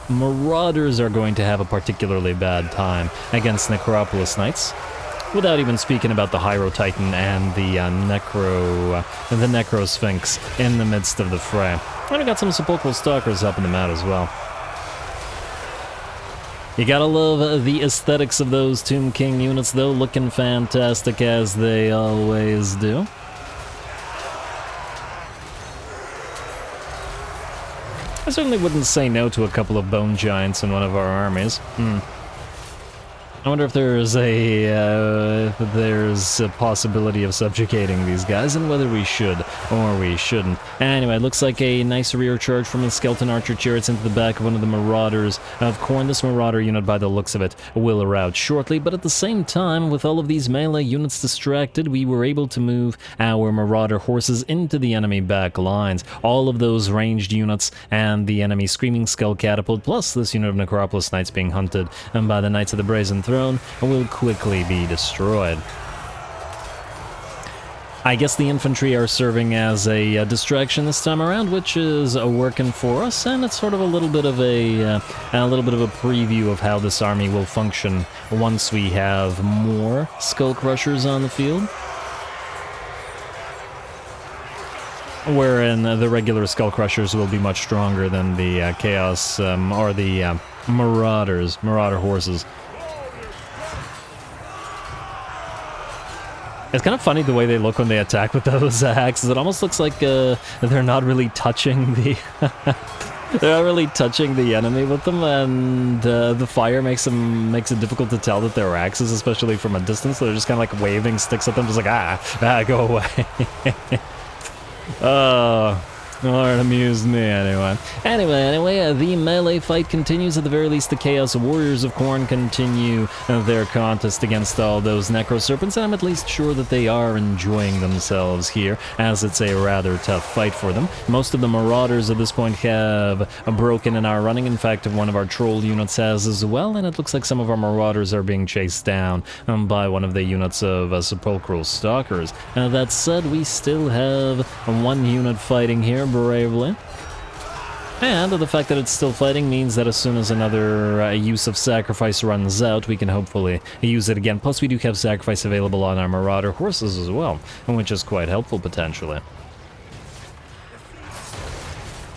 Marauders are going to have a particularly bad time against Necropolis Knights, without even speaking about the Hyro Titan and the Necro Sphinx in the midst of the fray. And we got some Sepulchral Stalkers helping them out as well. You gotta love the aesthetics of those Tomb King units, though, looking fantastic as they always do. I certainly wouldn't say no to a couple of Bone Giants in one of our armies. I wonder if there's a possibility of subjugating these guys, and whether we should or we shouldn't. Anyway, it looks like a nice rear charge from the Skeleton Archer Chariots into the back of one of the Marauders of Khorne. This Marauder unit, by the looks of it, will rout shortly, but at the same time, with all of these melee units distracted, we were able to move our Marauder horses into the enemy back lines. All of those ranged units and the enemy Screaming Skull Catapult, plus this unit of Necropolis Knights being hunted by the Knights of the Brazen Throne, will quickly be destroyed. I guess the infantry are serving as a distraction this time around, which is working for us, and it's sort of a little bit of a preview of how this army will function once we have more Skull Crushers on the field. Wherein the regular Skull Crushers will be much stronger than the Chaos or the Marauder horses. It's kind of funny the way they look when they attack with those axes. It almost looks like they're not really touching the... they're not really touching the enemy with them, and the fire makes it difficult to tell that they're axes, especially from a distance. So they're just kind of like waving sticks at them, just like, go away. Well, it amused me anyway. Anyway, the melee fight continues. At the very least, the Chaos Warriors of Khorne continue their contest against all those Necro Serpents, and I'm at least sure that they are enjoying themselves here, as it's a rather tough fight for them. Most of the Marauders at this point have broken and are running. In fact, one of our Troll units has as well, and it looks like some of our Marauders are being chased down by one of the units of Sepulchral Stalkers. That said, we still have one unit fighting here bravely. And the fact that it's still fighting means that as soon as another use of sacrifice runs out, we can hopefully use it again. Plus, we do have sacrifice available on our Marauder horses as well, which is quite helpful potentially.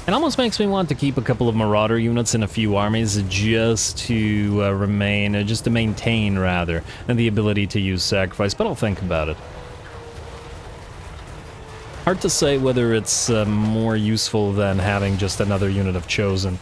It almost makes me want to keep a couple of Marauder units in a few armies just to maintain the ability to use sacrifice, but I'll think about it. Hard to say whether it's more useful than having just another unit of Chosen.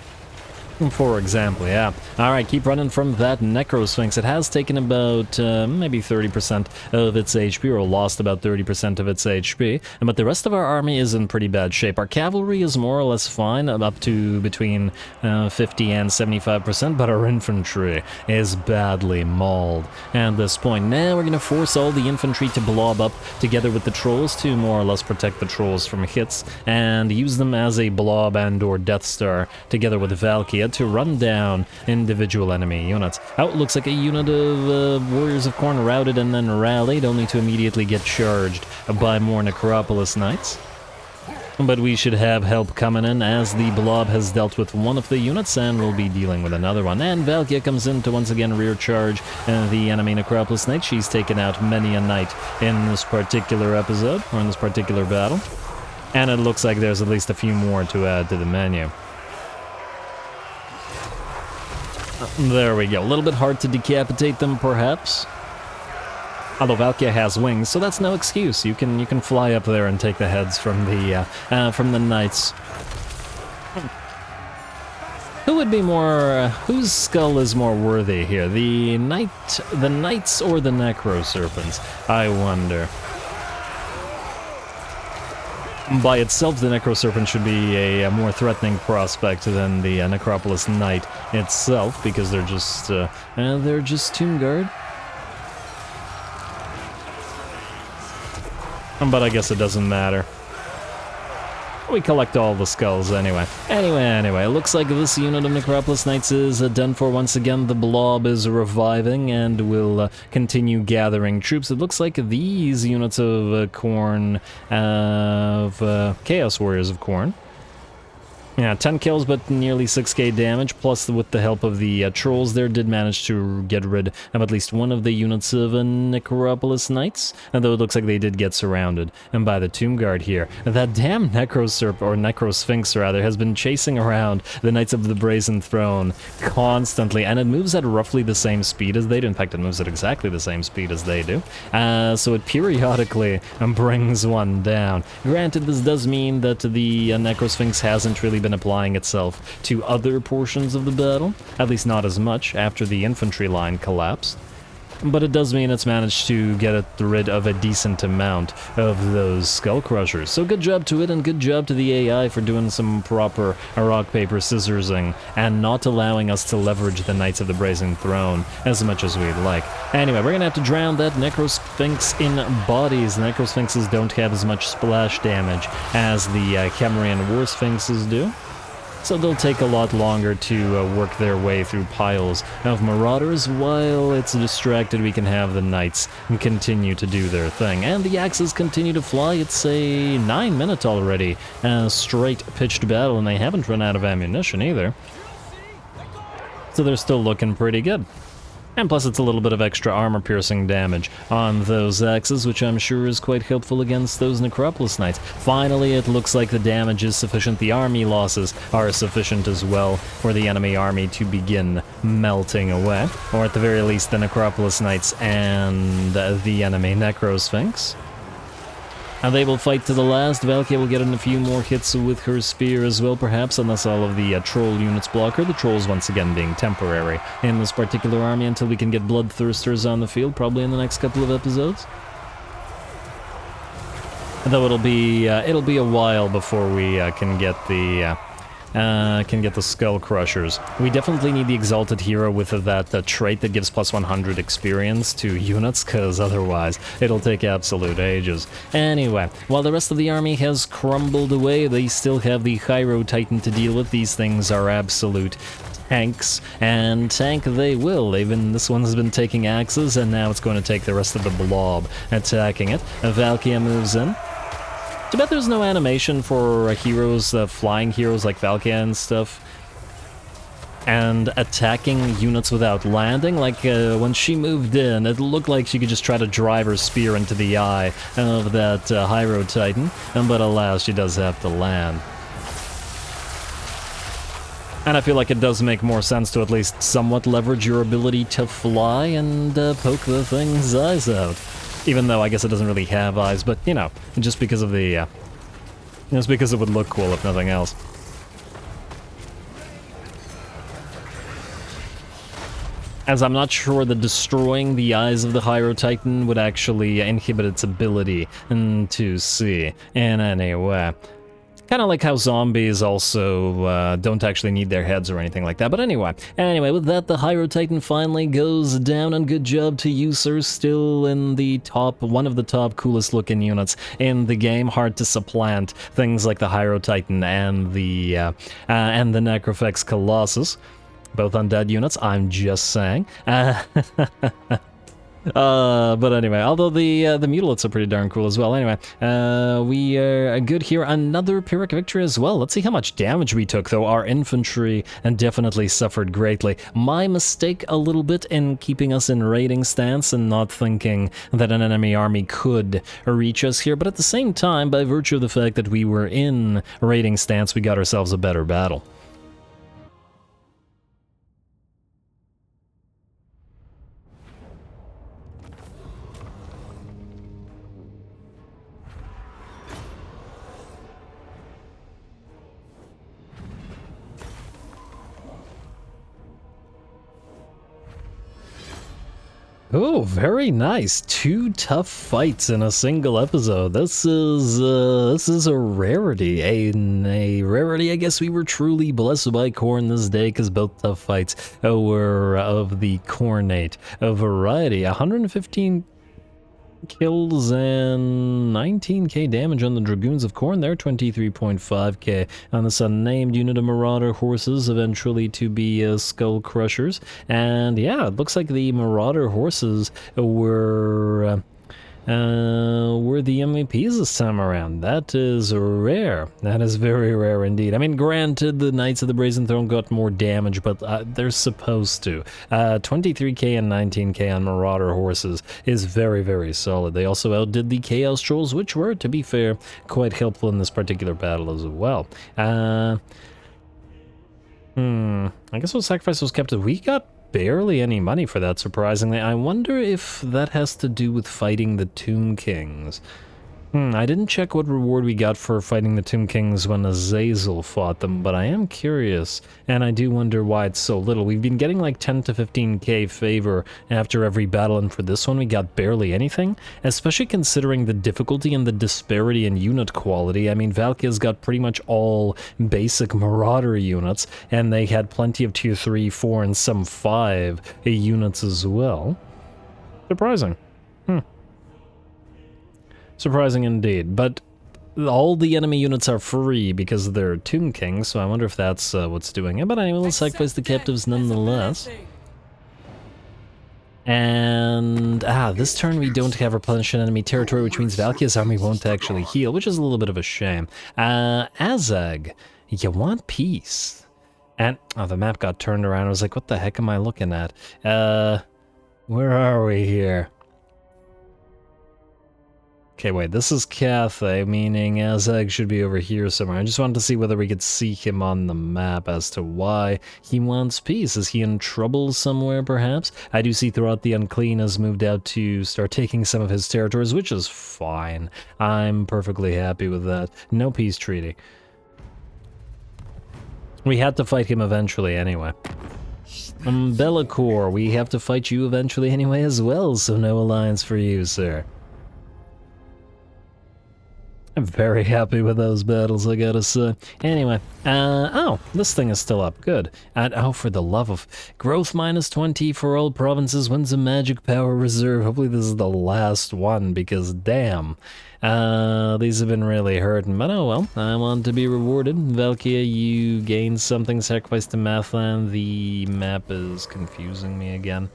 For example, yeah. Alright, keep running from that Necrosphinx. It has taken about maybe 30% of its HP, or lost about 30% of its HP, but the rest of our army is in pretty bad shape. Our cavalry is more or less fine, up to between 50 and 75%, but our infantry is badly mauled at this point. Now we're going to force all the infantry to blob up together with the trolls to more or less protect the trolls from hits, and use them as a blob and or Death Star together with Valkia to run down individual enemy units. It looks like a unit of Warriors of Khorne routed and then rallied, only to immediately get charged by more Necropolis Knights. But we should have help coming in, as the blob has dealt with one of the units and will be dealing with another one. And Valkia comes in to once again rear charge the enemy Necropolis Knight. She's taken out many a knight in this particular episode, or in this particular battle. And it looks like there's at least a few more to add to the menu. There we go. A little bit hard to decapitate them, perhaps. Although Valkia has wings, so that's no excuse. You can fly up there and take the heads from the knights. Who would be more? Whose skull is more worthy here? The knights, or the Necro Serpents? I wonder. By itself, the Necro Serpent should be a more threatening prospect than the Necropolis Knight itself, because they're just Tomb Guard. But I guess it doesn't matter. We collect all the skulls anyway. Anyway, it looks like this unit of Necropolis Knights is done for once again. The blob is reviving and will continue gathering troops. It looks like these units of Khorne, Chaos Warriors of Khorne. Yeah, 10 kills, but nearly 6k damage, plus with the help of the trolls there, did manage to get rid of at least one of the units of Necropolis Knights, although it looks like they did get surrounded and by the Tomb Guard here. That damn Necrosphinx, rather, has been chasing around the Knights of the Brazen Throne constantly, and it moves at roughly the same speed as they do. In fact, it moves at exactly the same speed as they do, so it periodically brings one down. Granted, this does mean that the Necrosphinx hasn't really been applying itself to other portions of the battle, at least not as much after the infantry line collapsed. But it does mean it's managed to get rid of a decent amount of those skull crushers. So good job to it, and good job to the AI for doing some proper rock, paper, scissorsing and not allowing us to leverage the Knights of the Brazen Throne as much as we'd like. Anyway, we're gonna have to drown that Necrosphinx in bodies. The Necrosphinxes don't have as much splash damage as the Camarine War Sphinxes do, so they'll take a lot longer to work their way through piles of Marauders. While it's distracted, we can have the Knights continue to do their thing. And the axes continue to fly. It's a 9-minute already straight pitched battle, and they haven't run out of ammunition either. So they're still looking pretty good. And plus it's a little bit of extra armor-piercing damage on those axes, which I'm sure is quite helpful against those Necropolis Knights. Finally, it looks like the damage is sufficient. The army losses are sufficient as well for the enemy army to begin melting away. Or at the very least, the Necropolis Knights and the enemy Necrosphinx. And they will fight to the last. Valkia will get in a few more hits with her spear as well, perhaps, unless all of the troll units block her. The trolls, once again, being temporary in this particular army until we can get bloodthirsters on the field, probably in the next couple of episodes. Though it'll be a while before we can get the Skull Crushers. We definitely need the Exalted Hero with that trait that gives plus 100 experience to units, because otherwise it'll take absolute ages. Anyway, while the rest of the army has crumbled away, they still have the Hyro Titan to deal with. These things are absolute tanks, and tank they will. This one has been taking axes, and now it's going to take the rest of the blob attacking it. Valkia moves in. Too bad there's no animation for heroes, flying heroes like Valkia and stuff, and attacking units without landing. Like, when she moved in, it looked like she could just try to drive her spear into the eye of that Hyro Titan, but alas, she does have to land. And I feel like it does make more sense to at least somewhat leverage your ability to fly and poke the thing's eyes out. Even though I guess it doesn't really have eyes, but, you know, just because of the, just because it would look cool if nothing else. As I'm not sure that destroying the eyes of the Hyro Titan would actually inhibit its ability to see in any way. Kind of like how zombies also don't actually need their heads or anything like that. But anyway, with that, the Hyro Titan finally goes down, and good job to you, sir. Still in the top, one of the top coolest looking units in the game. Hard to supplant things like the Hyro Titan and the Necrofex Colossus. Both undead units, I'm just saying. But anyway, although the mutilates are pretty darn cool as well. Anyway, we are good here. Another Pyrrhic victory as well. Let's see how much damage we took, though. Our infantry definitely suffered greatly. My mistake a little bit in keeping us in raiding stance and not thinking that an enemy army could reach us here. But at the same time, by virtue of the fact that we were in raiding stance, we got ourselves a better battle. Oh, very nice. 2 tough fights in a single episode. This is a rarity. A rarity, I guess we were truly blessed by Khorne this day, because both tough fights were of the Khornate variety. 115 kills and 19k damage on the Dragoons of Khorne there, 23.5k on this unnamed unit of Marauder horses, eventually to be Skull Crushers. And yeah, it looks like the Marauder horses were the MVPs this time around. That is rare. That is very rare indeed. I mean, granted, the Knights of the Brazen Throne got more damage, but they're supposed to. 23k and 19k on Marauder horses is very, very solid. They also outdid the Chaos Trolls, which were, to be fair, quite helpful in this particular battle as well. I guess what sacrifice was kept. We got barely any money for that, surprisingly. I wonder if that has to do with fighting the Tomb Kings. I didn't check what reward we got for fighting the Tomb Kings when Azazel fought them, but I am curious, and I do wonder why it's so little. We've been getting like 10 to 15k favor after every battle, and for this one we got barely anything, especially considering the difficulty and the disparity in unit quality. I mean, Valkia's got pretty much all basic Marauder units, and they had plenty of tier 3, 4, and some 5 units as well. Surprising. Surprising indeed, but all the enemy units are free because they're Tomb Kings, so I wonder if that's what's doing it. But anyway, we'll sacrifice the captives nonetheless. And, this turn we don't have replenish in enemy territory, which means Valkia's army won't actually heal, which is a little bit of a shame. Azag, you want peace. And, the map got turned around. I was like, what the heck am I looking at? Where are we here? Okay, wait, this is Cathay, meaning Azag should be over here somewhere. I just wanted to see whether we could see him on the map as to why he wants peace. Is he in trouble somewhere, perhaps? I do see throughout the Unclean has moved out to start taking some of his territories, which is fine. I'm perfectly happy with that. No peace treaty. We had to fight him eventually anyway. Bellicor, we have to fight you eventually anyway as well, so no alliance for you, sir. I'm very happy with those battles, I gotta say. Anyway, oh, this thing is still up, good. And oh, for the love of... Growth minus 20 for all provinces wins a magic power reserve. Hopefully this is the last one, because damn. These have been really hurting, but oh well, I want to be rewarded. Valkia, you gained something, sacrificed to Mathland. The map is confusing me again.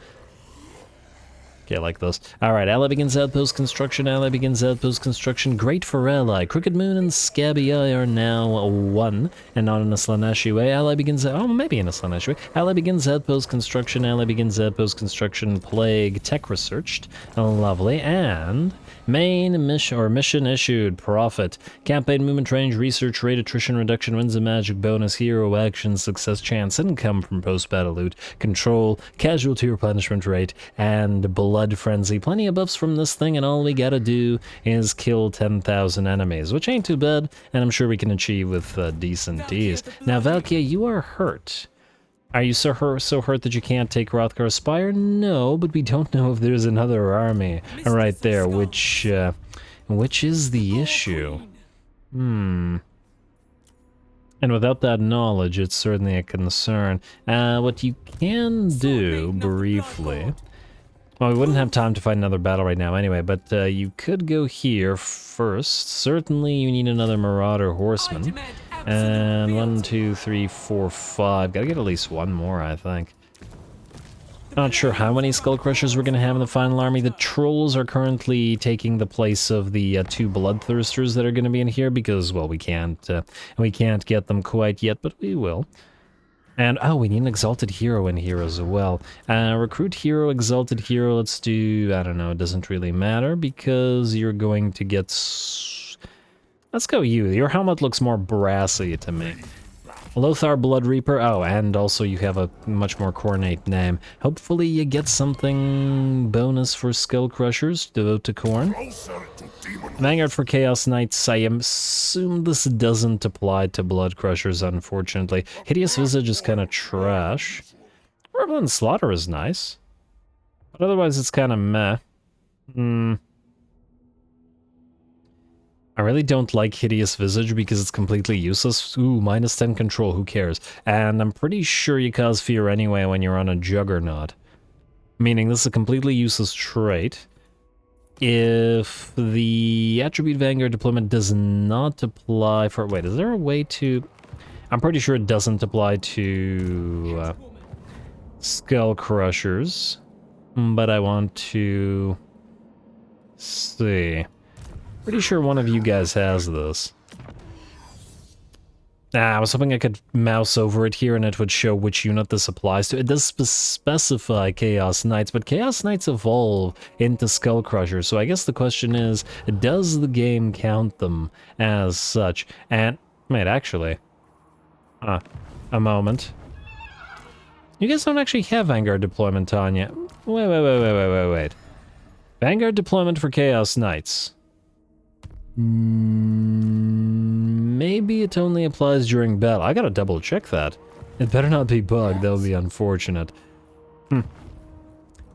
Okay, like those. Alright, ally begins outpost construction, ally begins outpost construction. Great for ally. Crooked Moon and Scabby Eye are now one, and not in a Slaneshi way. Ally begins... oh, maybe in a Slaneshi way. Ally begins outpost construction, ally begins outpost construction. Plague tech researched. Lovely. And... main mission issued. Profit. Campaign movement range, research rate, attrition reduction, wins a magic bonus, hero action, success chance, income from post-battle loot, control, casualty replenishment rate, and blood frenzy. Plenty of buffs from this thing, and all we gotta do is kill 10,000 enemies, which ain't too bad, and I'm sure we can achieve with decent ease. Now, Valkia, you are hurt. Are you so hurt that you can't take Hrothgar's Spire? No, but we don't know if there's another army right there, which is the issue. And without that knowledge, it's certainly a concern. What you can do, briefly... well, we wouldn't have time to fight another battle right now anyway, but you could go here first. Certainly you need another Marauder Horseman. And 1, 2, 3, 4, 5. Gotta get at least one more, I think. Not sure how many Skull Crushers we're gonna have in the final army. The Trolls are currently taking the place of the 2 Bloodthirsters that are gonna be in here because, well, we can't get them quite yet, but we will. And, oh, we need an Exalted Hero in here as well. Recruit Hero, Exalted Hero, let's do, I don't know, it doesn't really matter because you're going to get... let's go you. Your helmet looks more brassy to me. Lothar Blood Reaper, oh, and also you have a much more coordinate name. Hopefully you get something bonus for Skull Crushers, devote to Khorne. Vanguard for Chaos Knights, I assume this doesn't apply to Blood Crushers, unfortunately. Hideous Visage is kind of trash. Revelant Slaughter is nice. But otherwise it's kind of meh. I really don't like Hideous Visage because it's completely useless. Ooh, minus 10 control, who cares? And I'm pretty sure you cause fear anyway when you're on a Juggernaut. Meaning this is a completely useless trait. If the Attribute Vanguard deployment does not apply for... wait, is there a way to... I'm pretty sure it doesn't apply to Skull Crushers. But I want to... see... pretty sure one of you guys has this. I was hoping I could mouse over it here and it would show which unit this applies to. It does specify Chaos Knights, but Chaos Knights evolve into Skull Crushers, so I guess the question is, does the game count them as such? And, wait, actually... a moment. You guys don't actually have Vanguard deployment on yet. Wait. Vanguard deployment for Chaos Knights. Maybe it only applies during battle. I gotta double check that. It better not be bugged, that would be unfortunate. You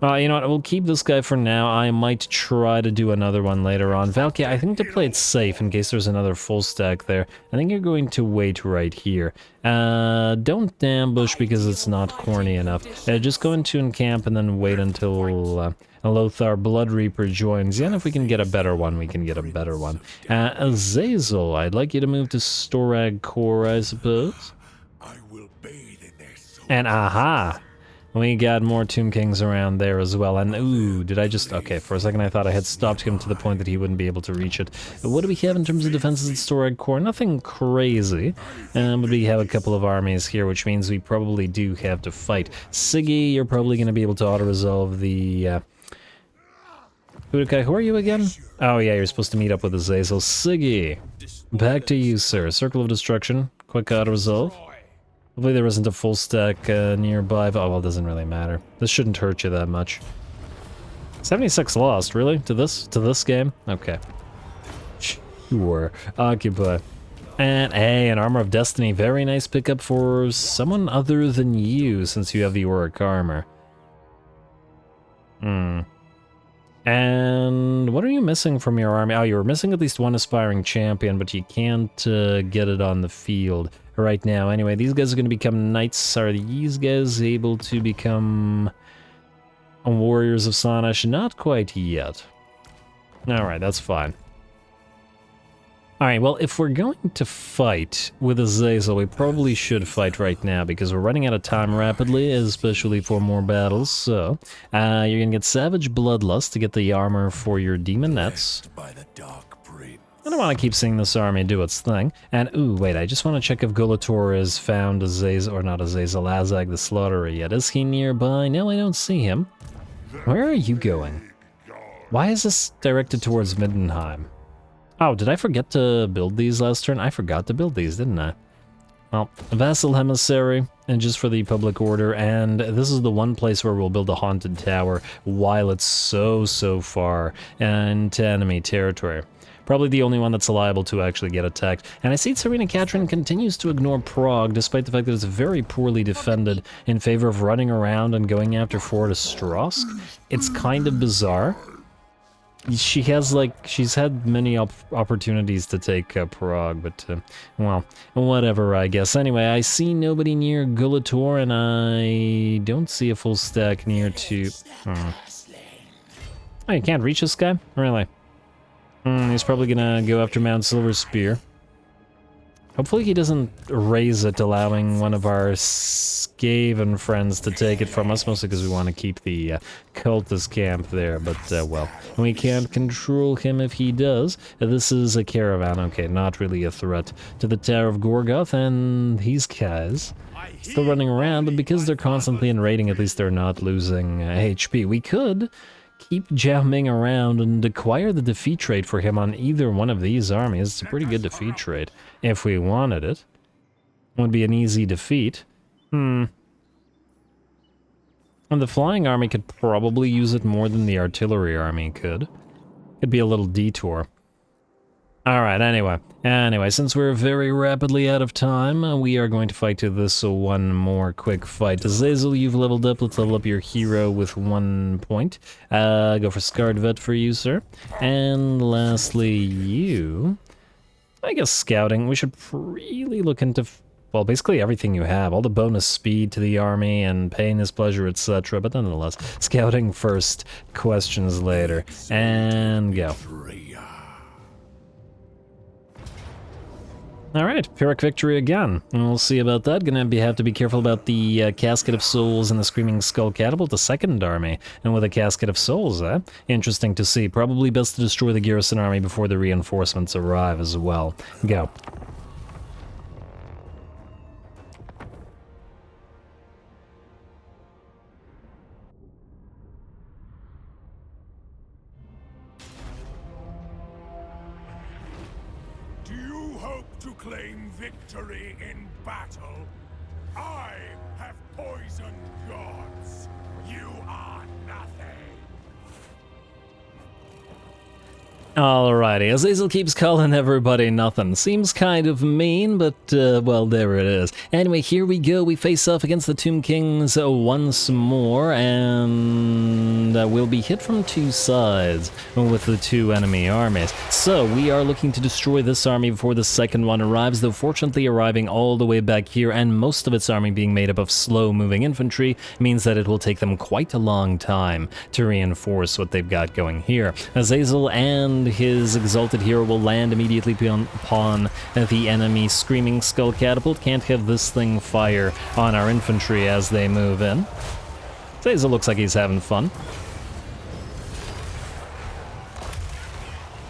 know what, we'll keep this guy for now. I might try to do another one later on. Valkia, I think to play it safe, in case there's another full stack there, I think you're going to wait right here. Don't ambush because it's not corny enough. Just go into encamp and then wait until... Lothar Blood Reaper joins. Yeah, and if we can get a better one, we can get a better one. Azazel, I'd like you to move to Storag Core, I suppose. I will bathe in their soul. And aha! We got more Tomb Kings around there as well. And ooh, did I just... Okay, for a second I thought I had stopped him to the point that he wouldn't be able to reach it. But what do we have in terms of defenses and storage core? Nothing crazy. But we have a couple of armies here, which means we probably do have to fight. Siggy, you're probably going to be able to auto-resolve the... Urukai, who are you again? Oh yeah, you're supposed to meet up with Azazel. Siggy, back to you, sir. Circle of Destruction. Quick auto-resolve. Hopefully there isn't a full stack nearby. Oh, well, it doesn't really matter. This shouldn't hurt you that much. 76 lost, really? To this game? Okay. Sure. Occupy. And hey, an Armor of Destiny. Very nice pickup for someone other than you, since you have the Auric Armor. And what are you missing from your army? Oh, you were missing at least one aspiring champion, but you can't get it on the field right now. Anyway, these guys are going to become knights. Are these guys able to become warriors of Sanash? Not quite yet. Alright, that's fine. Alright, well, if we're going to fight with Azazel, we probably should fight right now, because we're running out of time rapidly, especially for more battles, so... you're gonna get Savage Bloodlust to get the armor for your Demonettes. I don't want to keep seeing this army do its thing. And, ooh, wait, I just want to check if Gulator has found Azazel, or not Azazel, Azag the Slaughterer yet. Is he nearby? No, I don't see him. Where are you going? Why is this directed towards Middenheim? Oh, did I forget to build these last turn? I forgot to build these, didn't I? Well, Vassal Emissary, and just for the public order, and this is the one place where we'll build a Haunted Tower while it's so far into enemy territory. Probably the only one that's liable to actually get attacked. And I see Serena Katrin continues to ignore Prague, despite the fact that it's very poorly defended, in favor of running around and going after Fort Ostrosk. It's kind of bizarre. She has, like, she's had many opportunities to take Prague, but, well, whatever, I guess. Anyway, I see nobody near Gulator, and I don't see a full stack near to... Oh, you can't reach this guy? Really? He's probably gonna go after Mount Silver Spear. Hopefully he doesn't raise it, allowing one of our Skaven friends to take it from us, mostly because we want to keep the cultist camp there, but, well, we can't control him if he does. This is a caravan, okay, not really a threat to the Tower of Gorgoth, and these guys still running around, but because they're constantly in raiding, at least they're not losing HP. We could keep jamming around and acquire the defeat trade for him on either one of these armies. It's a pretty good defeat trade, if we wanted it. It would be an easy defeat. And the flying army could probably use it more than the artillery army could. It'd be a little detour. Alright, anyway, since we're very rapidly out of time, we are going to fight to this one more quick fight. Azazel, you've leveled up. Let's level up your hero with 1 point. Go for Scarred Vet for you, sir. And lastly, you... I guess scouting. We should really look into... Well, basically everything you have. All the bonus speed to the army and pain is pleasure, etc. But nonetheless, scouting first, questions later. And go. Alright, Pyrrhic victory again. And we'll see about that. Gonna have to be careful about the Casket of Souls and the Screaming Skull Catapult, the second army. And with a Casket of Souls, eh? Interesting to see. Probably best to destroy the garrison army before the reinforcements arrive as well. Go. Claim victory in battle. I have poisoned gods. You are nothing. Alrighty, Azazel keeps calling everybody nothing. Seems kind of mean, but, well, there it is. Anyway, here we go. We face off against the Tomb Kings once more, and we'll be hit from two sides with the two enemy armies. So, we are looking to destroy this army before the second one arrives, though fortunately arriving all the way back here, and most of its army being made up of slow-moving infantry, means that it will take them quite a long time to reinforce what they've got going here. Azazel and his exalted hero will land immediately upon the enemy Screaming Skull Catapult. Can't have this thing fire on our infantry as they move in. Zazel looks like he's having fun.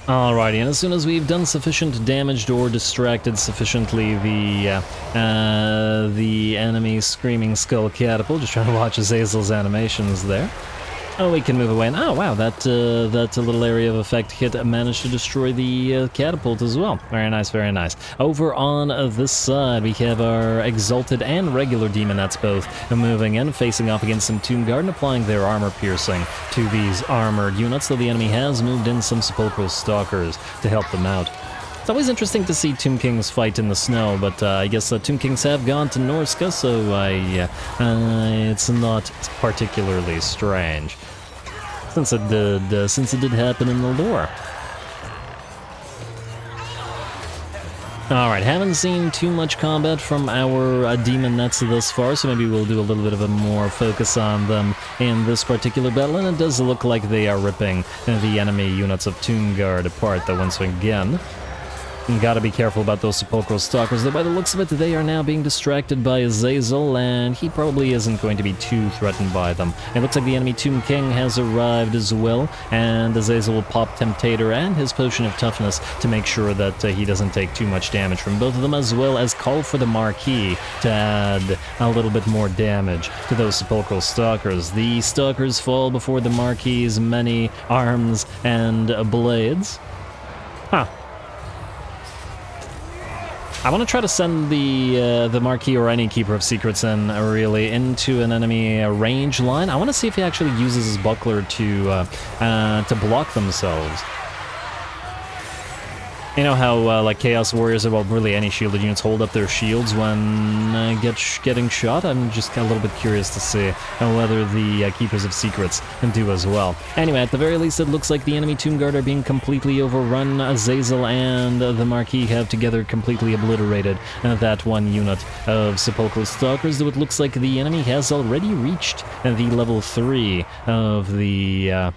Alrighty, and as soon as we've done sufficient damage or distracted sufficiently the enemy Screaming Skull Catapult, just trying to watch Zazel's animations there. Oh, we can move away. And, oh, wow, that little area of effect hit managed to destroy the catapult as well. Very nice, very nice. Over on this side, we have our Exalted and regular Demonettes both moving in, facing off against some Tomb Guard and applying their armor piercing to these armored units, though the enemy has moved in some Sepulchral Stalkers to help them out. It's always interesting to see Tomb Kings fight in the snow, but I guess the Tomb Kings have gone to Norska, so it's not particularly strange, since it did happen in the lore. Alright, haven't seen too much combat from our Demonettes thus far, so maybe we'll do a little bit of a more focus on them in this particular battle, and it does look like they are ripping the enemy units of Tomb Guard apart, though once again, you gotta be careful about those Sepulchral Stalkers, though by the looks of it, they are now being distracted by Zazel, and he probably isn't going to be too threatened by them. It looks like the enemy Tomb King has arrived as well, and Zazel will pop Temptator and his Potion of Toughness to make sure that he doesn't take too much damage from both of them, as well as call for the Marquis to add a little bit more damage to those Sepulchral Stalkers. The Stalkers fall before the Marquis' many arms and blades. Huh. I want to try to send the Marquis or any Keeper of Secrets really into an enemy range line. I want to see if he actually uses his buckler to block themselves. You know how like Chaos Warriors, or well, really any shielded units hold up their shields when getting shot? I'm just a little bit curious to see whether the Keepers of Secrets do as well. Anyway, at the very least, it looks like the enemy Tomb Guard are being completely overrun. Zazel and the Marquis have together completely obliterated that one unit of Sepulchral Stalkers, though it looks like the enemy has already reached the level 3 of the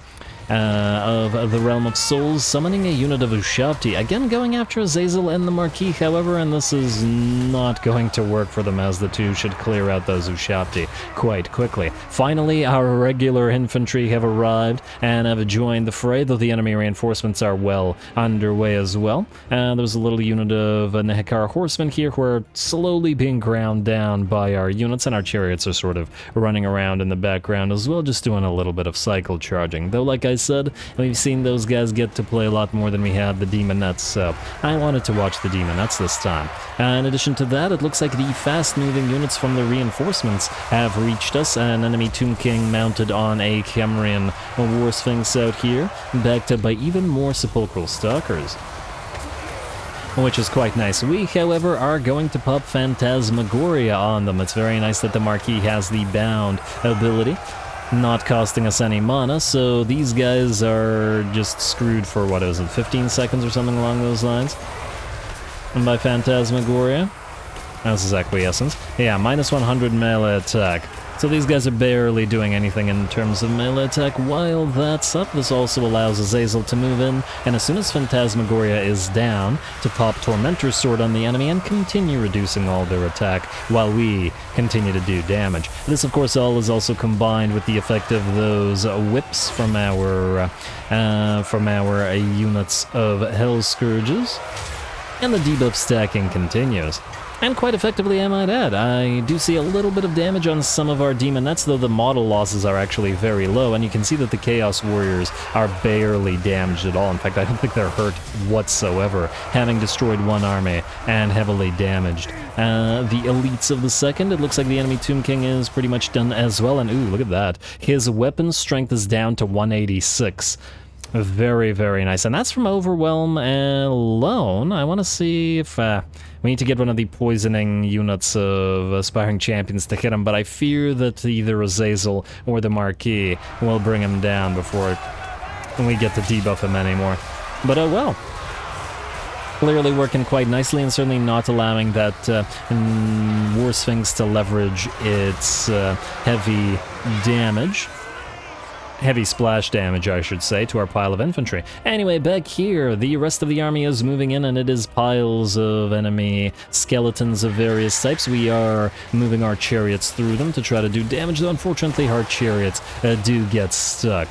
Realm of Souls, summoning a unit of Ushabti, again going after Zazel and the Marquis, however, and this is not going to work for them, as the two should clear out those Ushabti quite quickly. Finally, our regular infantry have arrived and have joined the fray, though the enemy reinforcements are well underway as well. There's a little unit of Nehekara horsemen here who are slowly being ground down by our units, and our chariots are sort of running around in the background as well, just doing a little bit of cycle charging, though like I said, we've seen those guys get to play a lot more than we had the Demonettes, so I wanted to watch the Demonettes this time. In addition to that, it looks like the fast-moving units from the reinforcements have reached us. An enemy Tomb King mounted on a Cambrian War Sphinx out here, backed up by even more Sepulchral Stalkers, which is quite nice. We, however, are going to pop Phantasmagoria on them. It's very nice that the Marquis has the bound ability, not costing us any mana, so these guys are just screwed for, what is it, 15 seconds or something along those lines? And by Phantasmagoria, this is Acquiescence. Yeah, minus 100 melee attack. So these guys are barely doing anything in terms of melee attack. While that's up, this also allows Zazel to move in, and as soon as Phantasmagoria is down, to pop Tormentor's Sword on the enemy and continue reducing all their attack while we continue to do damage. This, of course, all is also combined with the effect of those whips from our units of Hell Scourges, and the debuff stacking continues. And quite effectively, I might add. I do see a little bit of damage on some of our Demonettes, though the model losses are actually very low, and you can see that the Chaos Warriors are barely damaged at all. In fact, I don't think they're hurt whatsoever, having destroyed one army and heavily damaged the elites of the second. It looks like the enemy Tomb King is pretty much done as well, and ooh, look at that. His weapon strength is down to 186. Very, very nice. And that's from Overwhelm alone. I want to see if we need to get one of the poisoning units of Aspiring Champions to hit him, but I fear that either Zazel or the Marquis will bring him down before we get to debuff him anymore. But oh well. Clearly working quite nicely, and certainly not allowing that War Sphinx to leverage its heavy damage. heavy splash damage, I should say, to our pile of infantry. Anyway, back here, the rest of the army is moving in, and it is piles of enemy skeletons of various types. We are moving our chariots through them to try to do damage, though unfortunately our chariots do get stuck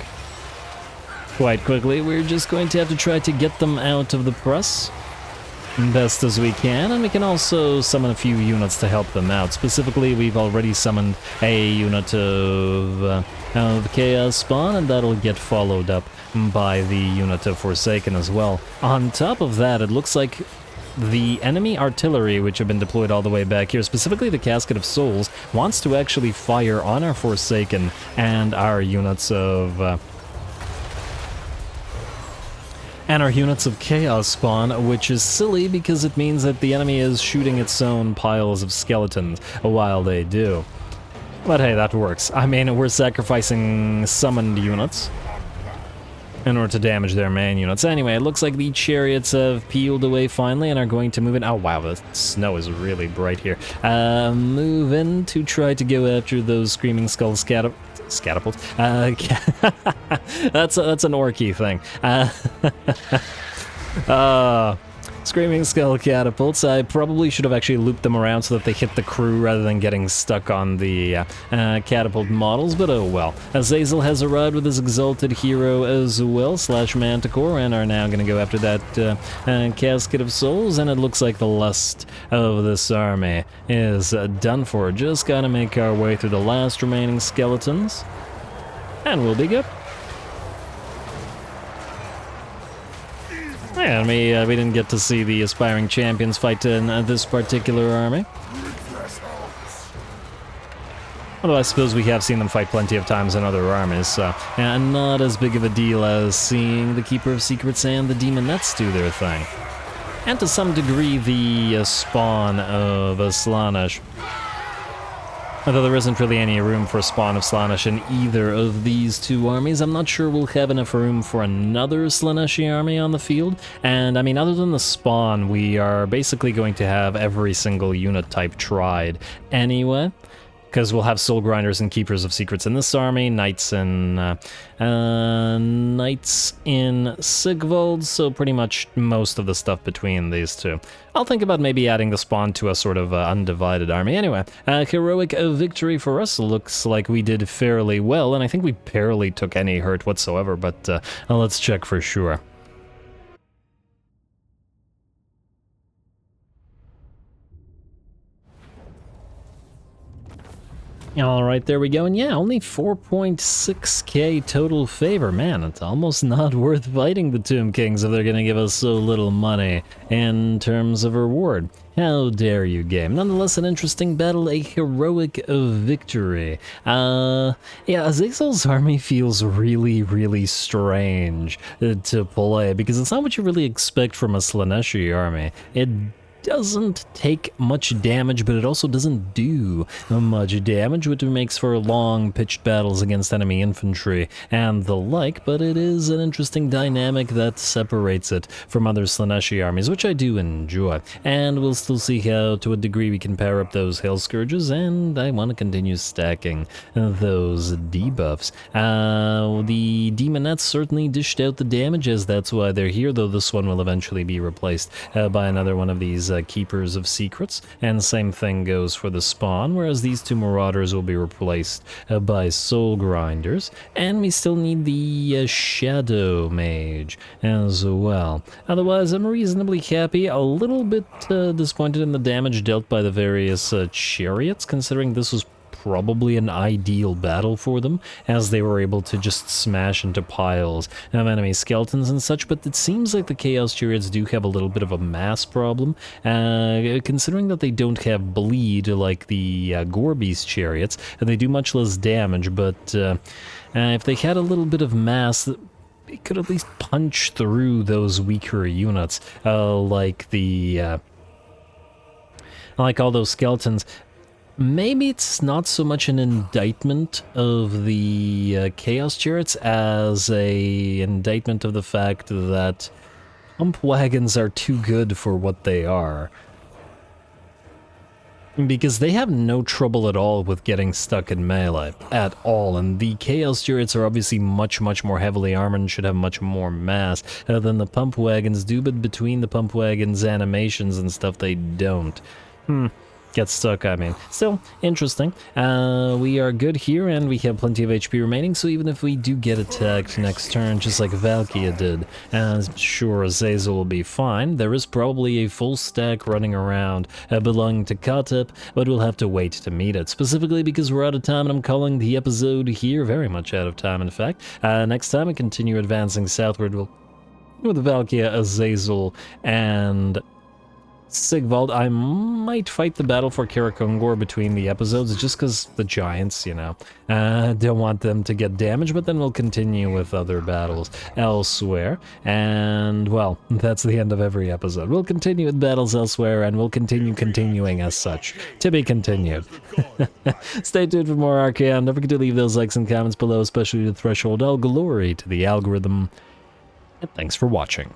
quite quickly. We're just going to have to try to get them out of the press best as we can, and we can also summon a few units to help them out. Specifically, we've already summoned a unit of Chaos Spawn, and that'll get followed up by the unit of Forsaken as well. On top of that, it looks like the enemy artillery, which have been deployed all the way back here, specifically the Casket of Souls, wants to actually fire on our Forsaken and our units of Chaos Spawn, which is silly because it means that the enemy is shooting its own piles of skeletons while they do. But hey, that works. I mean, we're sacrificing summoned units in order to damage their main units. Anyway, it looks like the chariots have peeled away finally and are going to move in. Oh wow, the snow is really bright here. Move in to try to go after those Screaming Skulls Scatapult. That's an orky thing. Screaming Skull catapults. I probably should have actually looped them around so that they hit the crew rather than getting stuck on the catapult models, but oh well. Azazel has arrived with his exalted hero as well, / Manticore, and are now going to go after that Casket of Souls, and it looks like the lust of this army is done for. Just gotta make our way through the last remaining skeletons, and we'll be good. Yeah, we didn't get to see the aspiring champions fight in this particular army. Although I suppose we have seen them fight plenty of times in other armies, so and not as big of a deal as seeing the Keeper of Secrets and the Demonettes do their thing. And to some degree the spawn of Slaanesh. Although there isn't really any room for a spawn of Slaanesh in either of these two armies, I'm not sure we'll have enough room for another Slaaneshi army on the field. And I mean, other than the spawn, we are basically going to have every single unit type tried anyway. Because we'll have Soul Grinders and Keepers of Secrets in this army, Knights in Sigvald, so pretty much most of the stuff between these two. I'll think about maybe adding the spawn to a sort of undivided army. Anyway, heroic victory for us. Looks like we did fairly well, and I think we barely took any hurt whatsoever, but let's check for sure. Alright, there we go, and yeah, only 4.6k total favor. Man, it's almost not worth fighting the Tomb Kings if they're gonna give us so little money in terms of reward. How dare you, game. Nonetheless, an interesting battle, a heroic victory. Yeah, Azazel's army feels really, really strange to play, because it's not what you really expect from a Slaaneshi army. It doesn't take much damage, but it also doesn't do much damage, which makes for long pitched battles against enemy infantry and the like, but it is an interesting dynamic that separates it from other Slaaneshi armies, which I do enjoy. And we'll still see how, to a degree, we can power up those Hell Scourges, and I want to continue stacking those debuffs. The Demonettes certainly dished out the damage, as that's why they're here, though this one will eventually be replaced by another one of these Keepers of Secrets, and same thing goes for the spawn, whereas these two Marauders will be replaced by Soul Grinders, and we still need the Shadow Mage as well. Otherwise, I'm reasonably happy, a little bit disappointed in the damage dealt by the various chariots, considering this was probably an ideal battle for them, as they were able to just smash into piles of enemy skeletons and such, but it seems like the Chaos Chariots do have a little bit of a mass problem, considering that they don't have bleed like the Gorbeast Chariots, and they do much less damage, but if they had a little bit of mass, it could at least punch through those weaker units, like all those skeletons. Maybe it's not so much an indictment of the Chaos Chariots as a indictment of the fact that hump wagons are too good for what they are. Because they have no trouble at all with getting stuck in melee, at all, and the Chaos Turrets are obviously much more heavily armored and should have much more mass than the Pump Wagons do, but between the Pump Wagons' animations and stuff, they don't. Get stuck, I mean. Still, interesting. We are good here, and we have plenty of HP remaining, so even if we do get attacked next turn, just like Valkia did, sure, Azazel will be fine. There is probably a full stack running around belonging to Katep, but we'll have to wait to meet it, specifically because we're out of time, and I'm calling the episode here very much out of time, in fact. Next time we continue advancing southward with Valkia, Azazel, and Sigvald. I might fight the battle for Karakungor between the episodes, just because the giants, you know, don't want them to get damaged, but then we'll continue with other battles elsewhere, and, well, that's the end of every episode. We'll continue with battles elsewhere, and we'll continue continuing as such. To be continued. Stay tuned for more Archaon. Don't forget to leave those likes and comments below, especially the threshold. All glory to the algorithm, and thanks for watching.